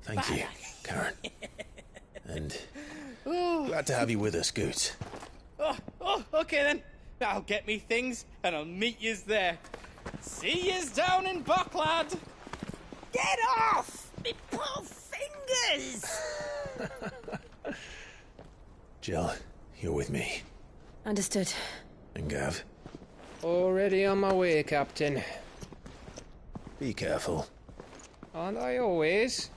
Thank you, Karen. And glad to have you with us, Goots. Okay then. I'll get me things and I'll meet yous there. See yous down in Bocklad. Get off! Me poor fingers! Jill, you're with me. Understood. And Gav? Already on my way, Captain. Be careful. Aren't I always?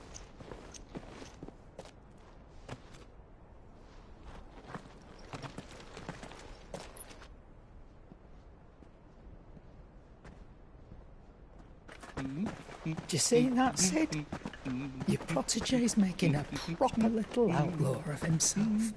Do you see that, Sid? Your protege's making a proper little outlaw of himself.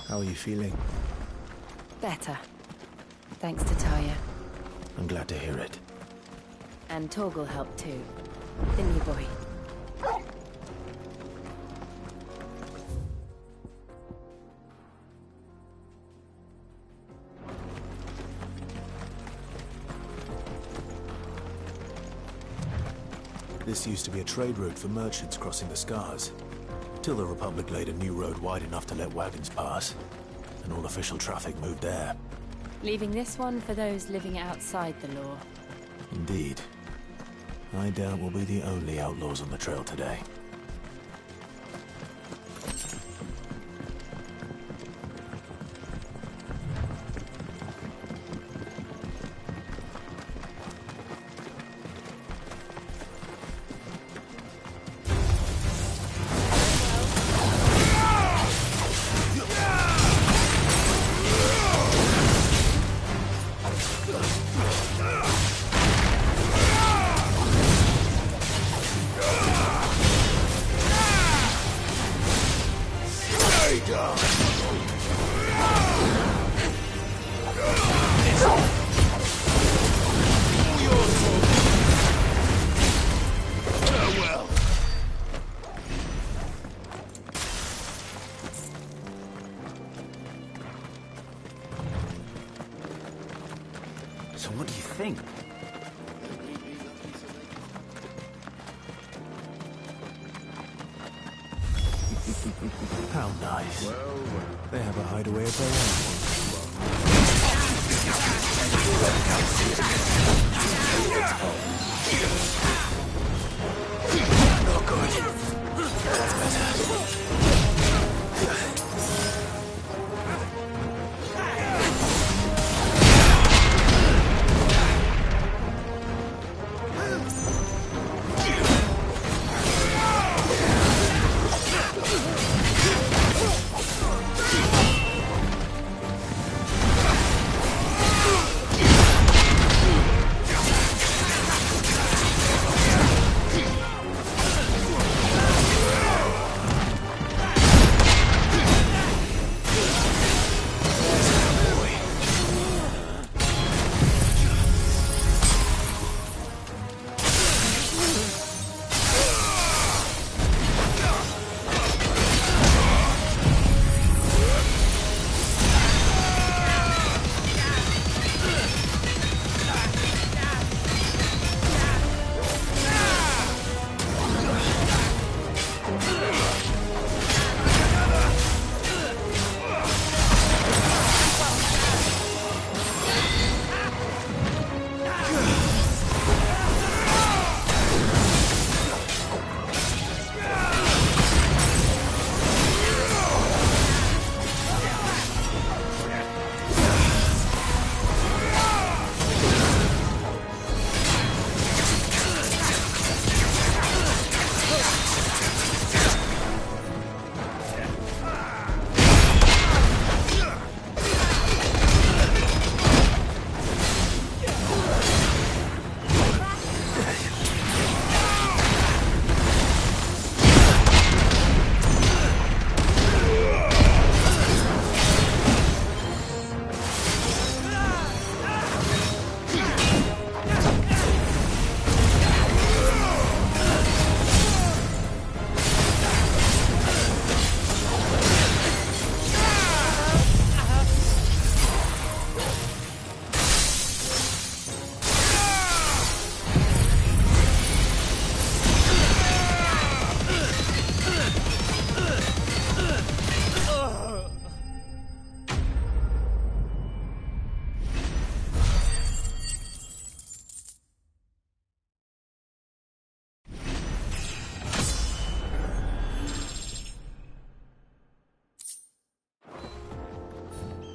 How are you feeling? Better. Thanks to Taya. I'm glad to hear it. And Torgal helped too. Didn't you, boy? This used to be a trade route for merchants crossing the Scars. Till the Republic laid a new road wide enough to let wagons pass. And all official traffic moved there. Leaving this one for those living outside the law. Indeed. I doubt we'll be the only outlaws on the trail today. traitor! Farewell. So what do you think? How nice. They have a hideaway of their own. Not good. That's better.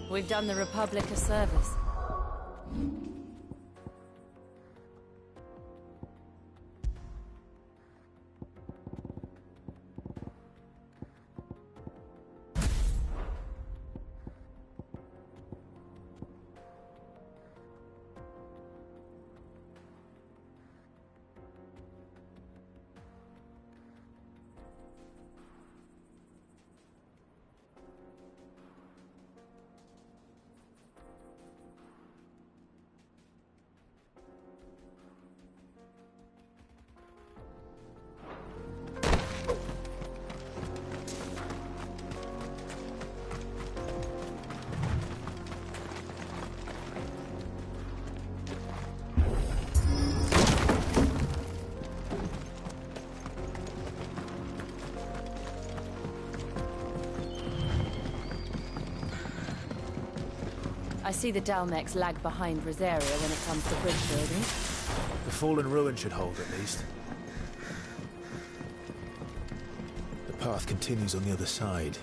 We've done the Republic a service. I see the Dalmex lag behind Rosaria when it comes to bridge building. The fallen ruin should hold, at least. The path continues on the other side.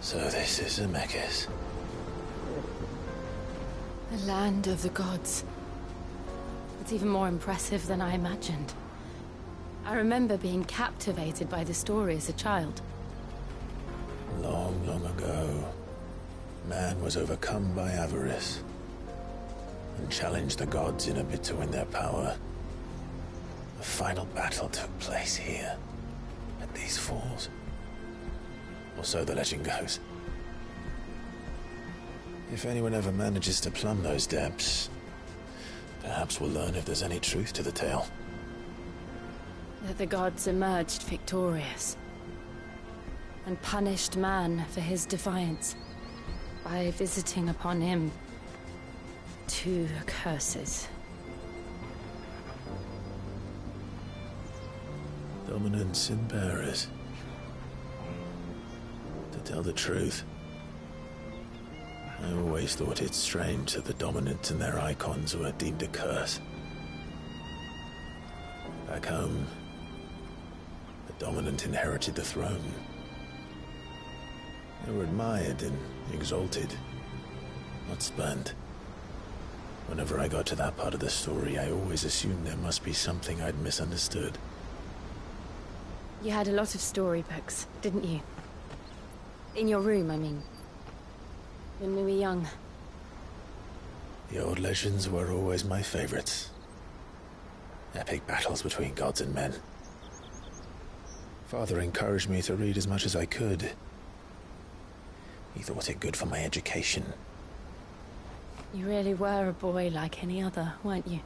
So this is Zemeckis. The land of the gods. It's even more impressive than I imagined. I remember being captivated by the story as a child. Long, long ago, man was overcome by avarice and challenged the gods in a bid to win their power. The final battle took place here, at these falls. Or so the legend goes. If anyone ever manages to plumb those depths, perhaps we'll learn if there's any truth to the tale. That the gods emerged victorious and punished man for his defiance by visiting upon him 2 curses. Dominance and bearers. To tell the truth, I always thought it strange that the dominant and their icons were deemed a curse. Back home, the dominant inherited the throne. They were admired and exalted, not spurned. Whenever I got to that part of the story, I always assumed there must be something I'd misunderstood. You had a lot of storybooks, didn't you? In your room, I mean. When we were young. The old legends were always my favorites. Epic battles between gods and men. Father encouraged me to read as much as I could. He thought it good for my education. You really were a boy like any other, weren't you?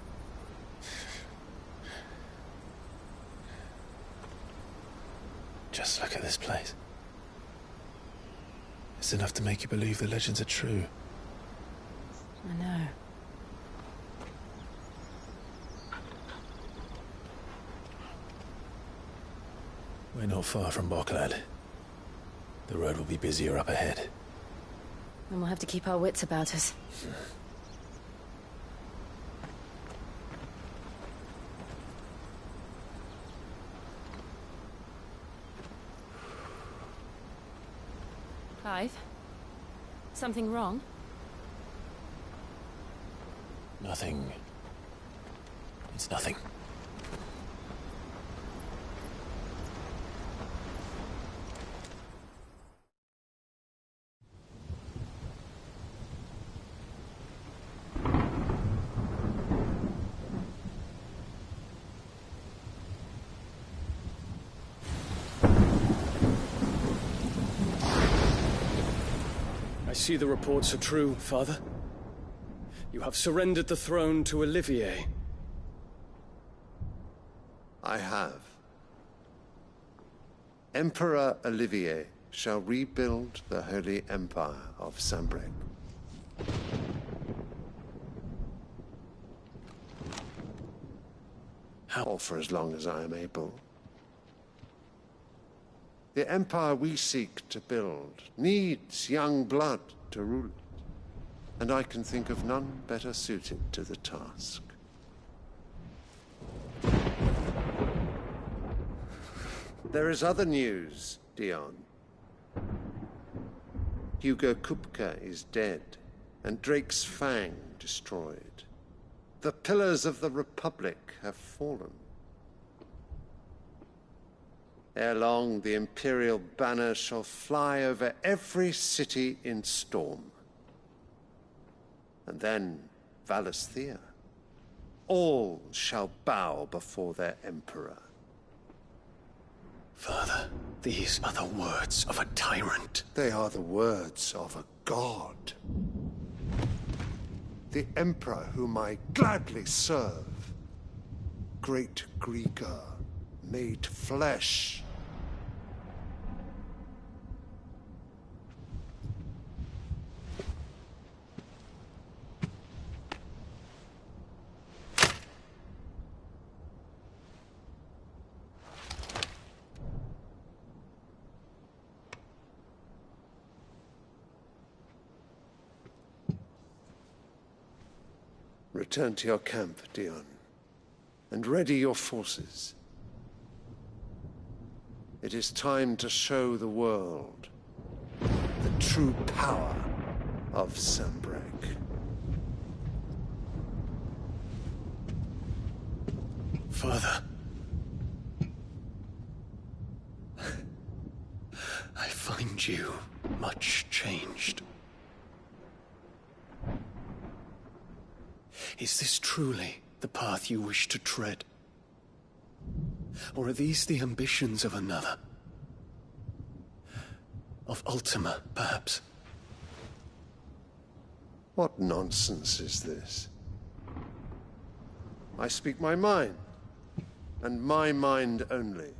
Just look at this place. It's enough to make you believe the legends are true. I know. We're not far from Boklad. The road will be busier up ahead. Then we'll have to keep our wits about us. Clive? Something wrong? Nothing. It's nothing. I see the reports are true, Father. You have surrendered the throne to Olivier. I have. Emperor Olivier shall rebuild the Holy Empire of Sanbreque. How? For as long as I am able. The empire we seek to build needs young blood to rule it, and I can think of none better suited to the task. There is other news, Dion. Hugo Kupka is dead, and Drake's Fang destroyed. The pillars of the Republic have fallen. Ere long, the Imperial banner shall fly over every city in Storm. And then, Valisthea. All shall bow before their Emperor. Father, these are the words of a tyrant. They are the words of a god. The Emperor whom I gladly serve. Great Greeker, made flesh. Return to your camp, Dion, and ready your forces. It is time to show the world that true power of Sanbreque. Father. I find you much changed. Is this truly the path you wish to tread? Or are these the ambitions of another? Of Ultima, perhaps? What nonsense is this? I speak my mind, and my mind only.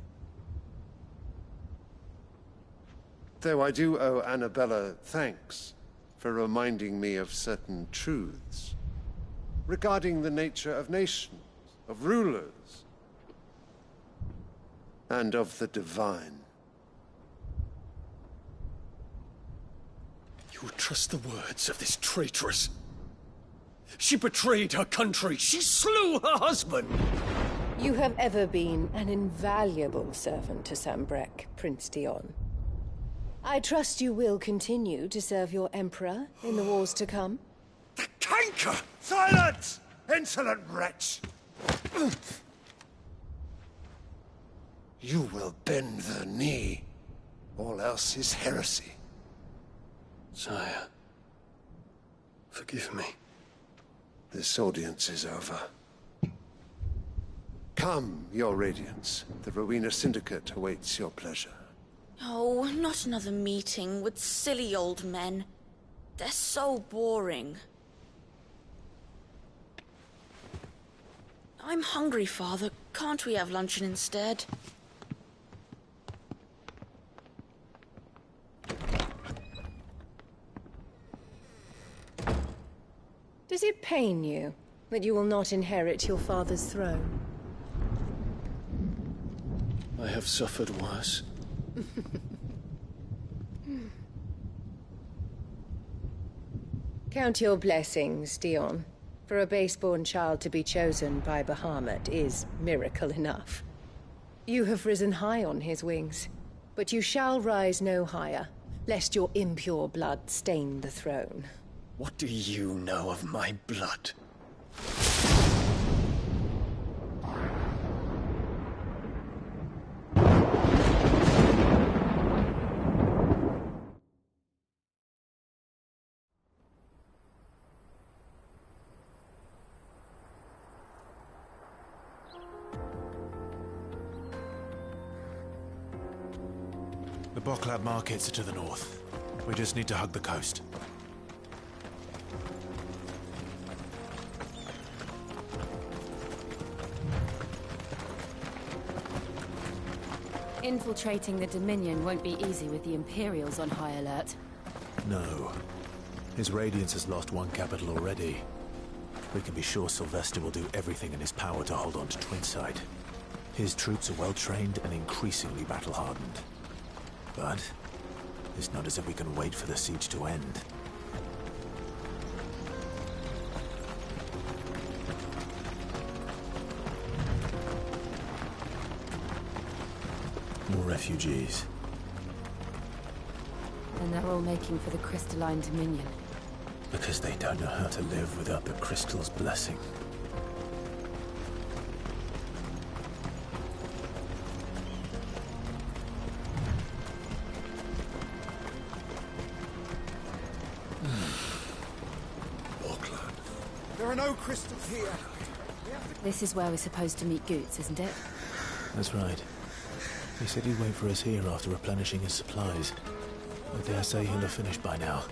Though I do owe Annabella thanks for reminding me of certain truths regarding the nature of nations, of rulers, and of the divine. You would trust the words of this traitress? She betrayed her country. She slew her husband. You have ever been an invaluable servant to Sanbreque, Prince Dion. I trust you will continue to serve your Emperor in the wars to come. The canker! Silence! Insolent wretch! You will bend the knee. All else is heresy. Sire, forgive me. This audience is over. Come, your Radiance. The Rowena Syndicate awaits your pleasure. Oh, not another meeting with silly old men. They're so boring. I'm hungry, Father. Can't we have luncheon instead? Does it pain you that you will not inherit your father's throne? I have suffered worse. Count your blessings, Dion. For a base-born child to be chosen by Bahamut is miracle enough. You have risen high on his wings, but you shall rise no higher, lest your impure blood stain the throne. What do you know of my blood? The Boklab markets are to the north. We just need to hug the coast. Infiltrating the Dominion won't be easy with the Imperials on high alert. No. His Radiance has lost one capital already. We can be sure Sylvester will do everything in his power to hold on to Twinside. His troops are well-trained and increasingly battle-hardened. But it's not as if we can wait for the siege to end. More refugees. And they're all making for the Crystalline Dominion. Because they don't know how to live without the Crystal's blessing. There are no crystals here. This is where we're supposed to meet Goots, isn't it? That's right. He said he'd wait for us here after replenishing his supplies. I dare say he'll have finished by now.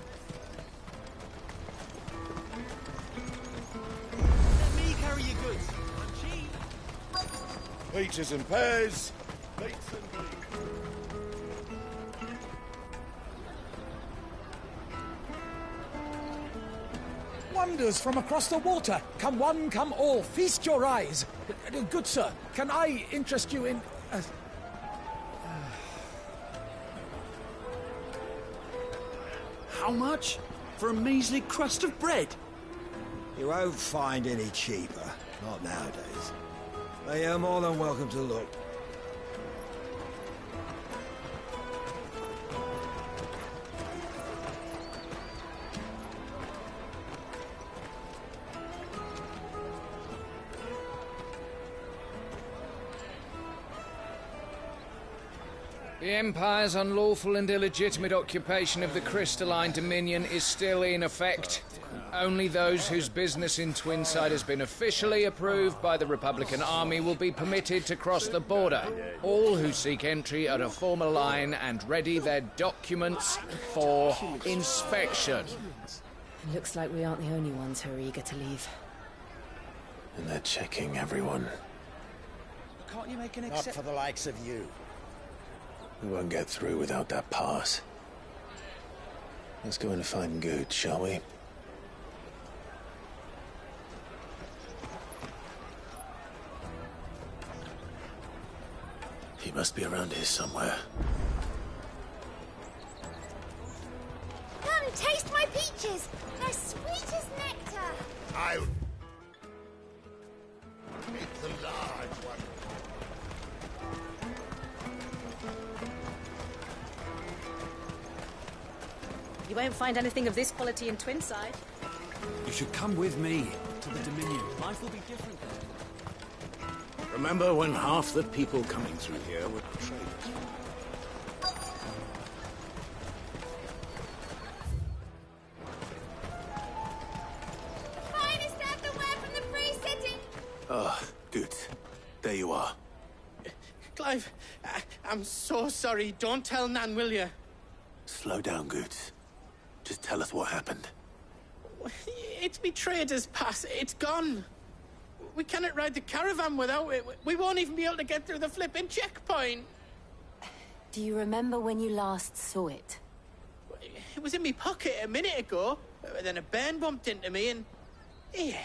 Let me carry your goods. I'm cheap. Peaches and pears. Beets and beans. Wonders from across the water. Come one, come all. Feast your eyes. Good sir, can I interest you in... How much? For a measly crust of bread? You won't find any cheaper. Not nowadays. But you're more than welcome to look. The Empire's unlawful and illegitimate occupation of the Crystalline Dominion is still in effect. Only those whose business in Twinside has been officially approved by the Republican Army will be permitted to cross the border. All who seek entry are to form a line and ready their documents for inspection. Looks like we aren't the only ones who are eager to leave. And they're checking everyone. Can't you make an exception? Not for the likes of you. We won't get through without that pass. Let's go in and find Good, shall we? He must be around here somewhere. Come, taste my peaches! They're sweet as nectar! I'll... It's the large one. You won't find anything of this quality in Twinside. You should come with me to the Dominion. Life will be different there. Remember when half the people coming through here were traders? Finest underwear from the Free City! Oh, Good. There you are. Clive, I'm so sorry. Don't tell Nan, will you? Slow down, Good. Just tell us what happened. It's me trader's pass. It's gone. We cannot ride the caravan without it. We won't even be able to get through the flipping checkpoint. Do you remember when you last saw it? It was in my pocket a minute ago. Then a bairn bumped into me and... Yeah.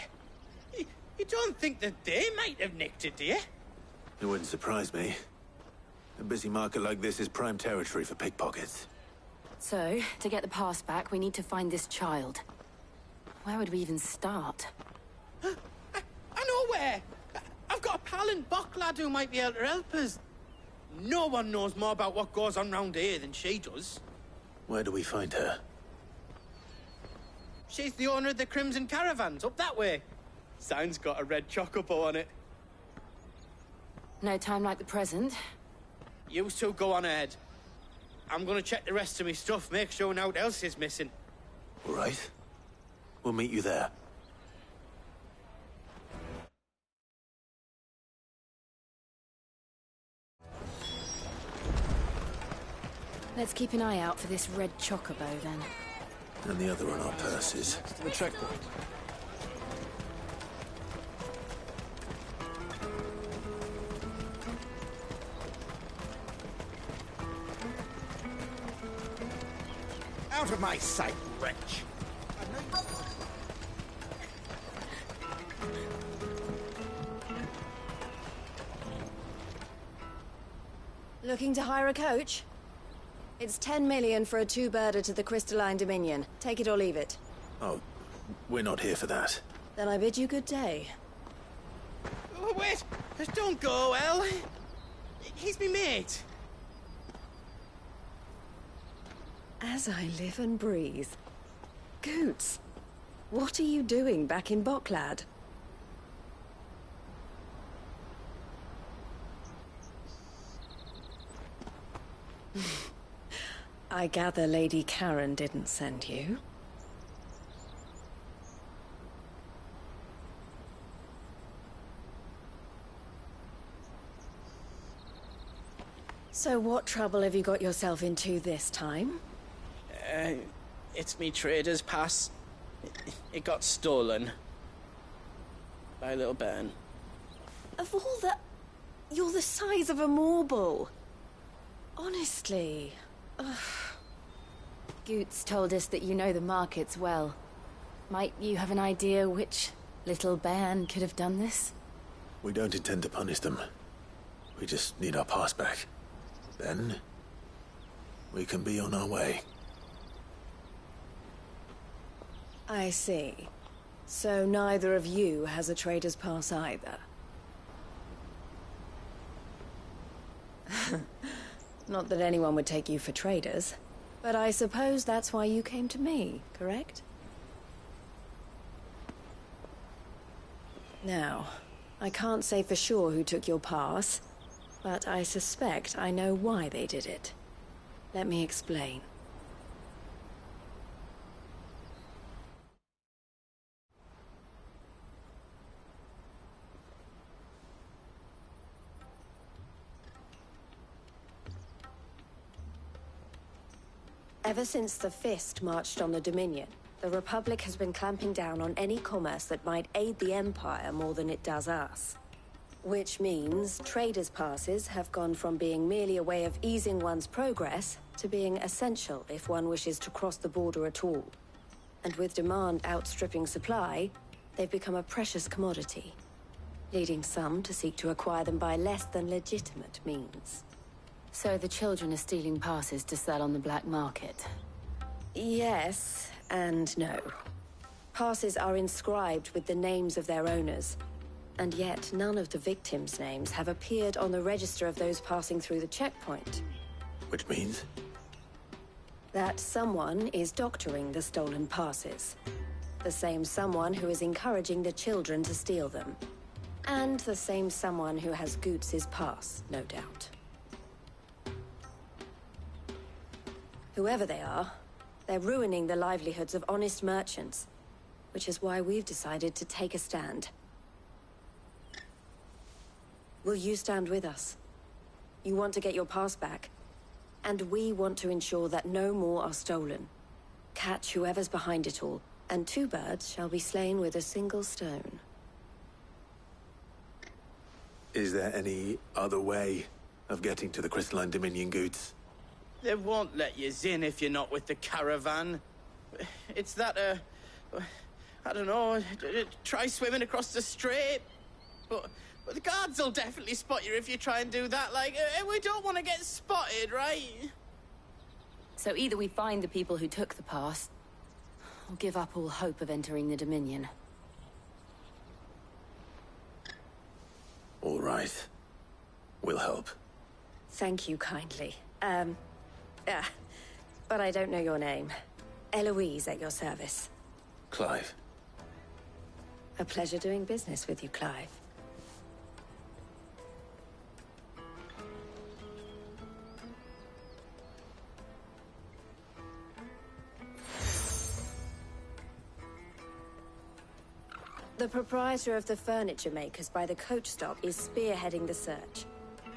You don't think that they might have nicked it, do you? It wouldn't surprise me. A busy market like this is prime territory for pickpockets. So, to get the pass back, we need to find this child. Where would we even start? I know where! I've got a pal in Bock lad who might be able to help us. No one knows more about what goes on round here than she does. Where do we find her? She's the owner of the Crimson Caravans, up that way. Sign's got a red chocobo on it. No time like the present. You two go on ahead. I'm gonna check the rest of my stuff, make sure naught else is missing. All right. We'll meet you there. Let's keep an eye out for this red chocobo, then. And the other on our purses. To the checkpoint. Out of my sight, wretch! Looking to hire a coach? It's 10 million for a two-birder to the Crystalline Dominion. Take it or leave it. Oh, we're not here for that. Then I bid you good day. Oh, wait! Don't go, El! He's me mate. As I live and breathe. Goots, what are you doing back in Bocklad? I gather Lady Karen didn't send you. So what trouble have you got yourself into this time? It's me trader's pass. It got stolen. By a little bairn. Of all the... You're the size of a marble. Honestly. Ugh. Goots told us that you know the markets well. Might you have an idea which little bairn could have done this? We don't intend to punish them. We just need our pass back. Then, we can be on our way. I see. So neither of you has a trader's pass either. Not that anyone would take you for traders, but I suppose that's why you came to me, correct? Now, I can't say for sure who took your pass, But I suspect I know why they did it. Let me explain. Ever since the Fist marched on the Dominion, the Republic has been clamping down on any commerce that might aid the Empire more than it does us. Which means traders' passes have gone from being merely a way of easing one's progress to being essential if one wishes to cross the border at all. And with demand outstripping supply, they've become a precious commodity, leading some to seek to acquire them by less than legitimate means. So the children are stealing passes to sell on the black market? Yes, and no. Passes are inscribed with the names of their owners, and yet none of the victims' names have appeared on the register of those passing through the checkpoint. Which means? That someone is doctoring the stolen passes. The same someone who is encouraging the children to steal them. And the same someone who has Goots' pass, no doubt. Whoever they are, they're ruining the livelihoods of honest merchants, which is why we've decided to take a stand. Will you stand with us? You want to get your pass back, and we want to ensure that no more are stolen. Catch whoever's behind it all, and 2 birds shall be slain with a single stone. Is there any other way of getting to the Crystalline Dominion Goots? They won't let you in if you're not with the caravan. It's that, I don't know, try swimming across the strait. But the guards will definitely spot you if you try and do that. Like, we don't want to get spotted, right? So either we find the people who took the pass, or give up all hope of entering the Dominion. All right. We'll help. Thank you kindly. But I don't know your name. Eloise at your service. Clive. A pleasure doing business with you, Clive. The proprietor of the furniture makers by the coach stop is spearheading the search.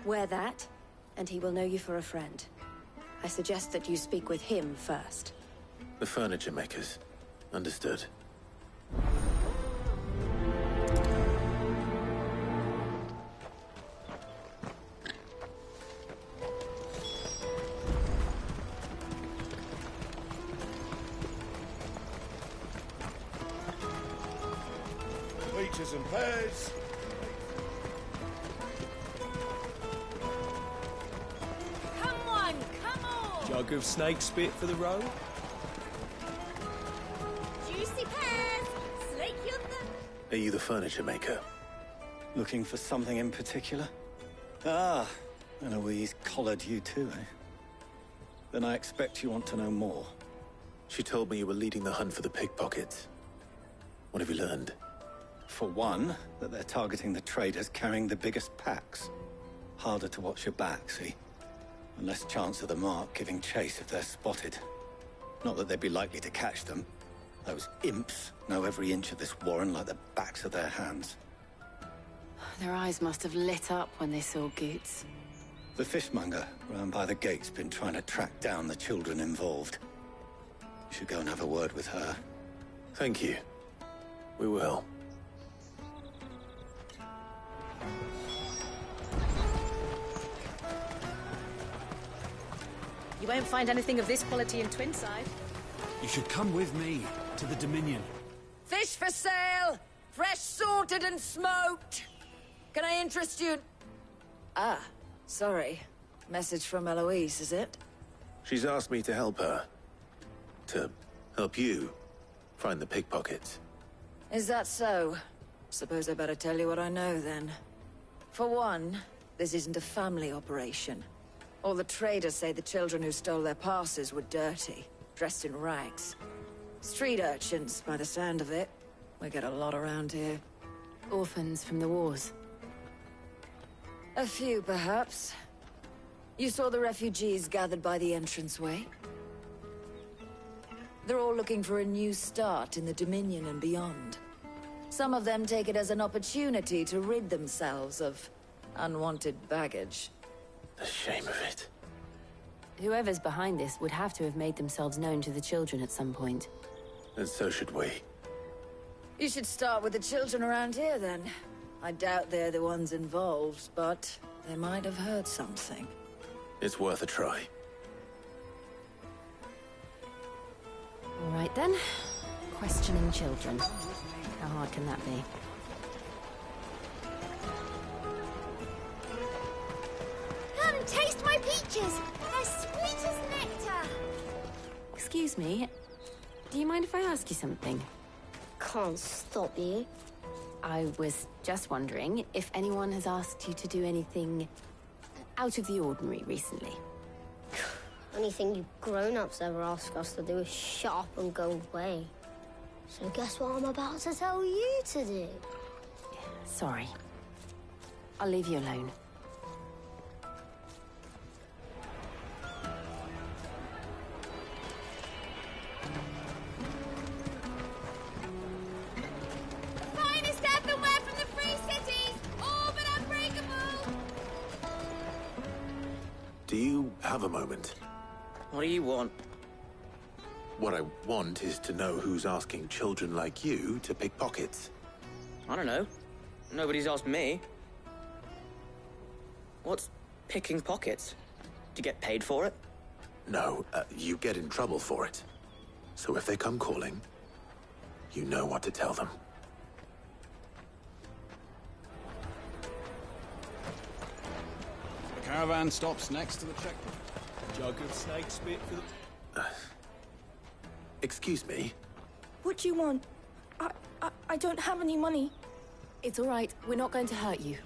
Wear that, and he will know you for a friend. I suggest that you speak with him first. The furniture makers. Understood. Peaches and pears. Jug of snake spit for the road? Juicy pears! Slake your thumb! Are you the furniture maker? Looking for something in particular? Ah, Eloise collared you too, eh? Then I expect you want to know more. She told me you were leading the hunt for the pickpockets. What have you learned? For one, that they're targeting the traders carrying the biggest packs. Harder to watch your back, see? And less chance of the mark giving chase if they're spotted. Not that they'd be likely to catch them. Those imps know every inch of this warren like the backs of their hands. Their eyes must have lit up when they saw Goots. The fishmonger round by the gate's been trying to track down the children involved. You should go and have a word with her. Thank you. We will. You won't find anything of this quality in Twinside. You should come with me to the Dominion. Fish for sale! Fresh sorted and smoked! Can I interest you? Ah, sorry. Message from Eloise, is it? She's asked me to help her. To help you find the pickpockets. Is that so? Suppose I better tell you what I know, then. For one, this isn't a family operation. All the traders say the children who stole their passes were dirty, dressed in rags. Street urchins, by the sound of it. We get a lot around here. Orphans from the wars. A few, perhaps. You saw the refugees gathered by the entranceway? They're all looking for a new start in the Dominion and beyond. Some of them take it as an opportunity to rid themselves of unwanted baggage. The shame of it. Whoever's behind this would have to have made themselves known to the children at some point. And so should we. You should start with the children around here, then. I doubt they're the ones involved, but they might have heard something. It's worth a try. All right, then. Questioning children. How hard can that be? Come and taste my peaches! They're sweet as nectar! Excuse me. Do you mind if I ask you something? Can't stop you. I was just wondering if anyone has asked you to do anything out of the ordinary recently. Anything you grown-ups ever ask us to do is shut up and go away. So guess what I'm about to tell you to do? Sorry. I'll leave you alone. Finest earthenware from the Free Cities! All but unbreakable! Do you have a moment? What do you want? What I want is to know who's asking children like you to pick pockets. I don't know. Nobody's asked me. What's picking pockets? Do you get paid for it? No, you get in trouble for it. So if they come calling, you know what to tell them. The caravan stops next to the checkpoint. Jug of snake spit for the... Excuse me? What do you want? I don't have any money. It's all right. We're not going to hurt you.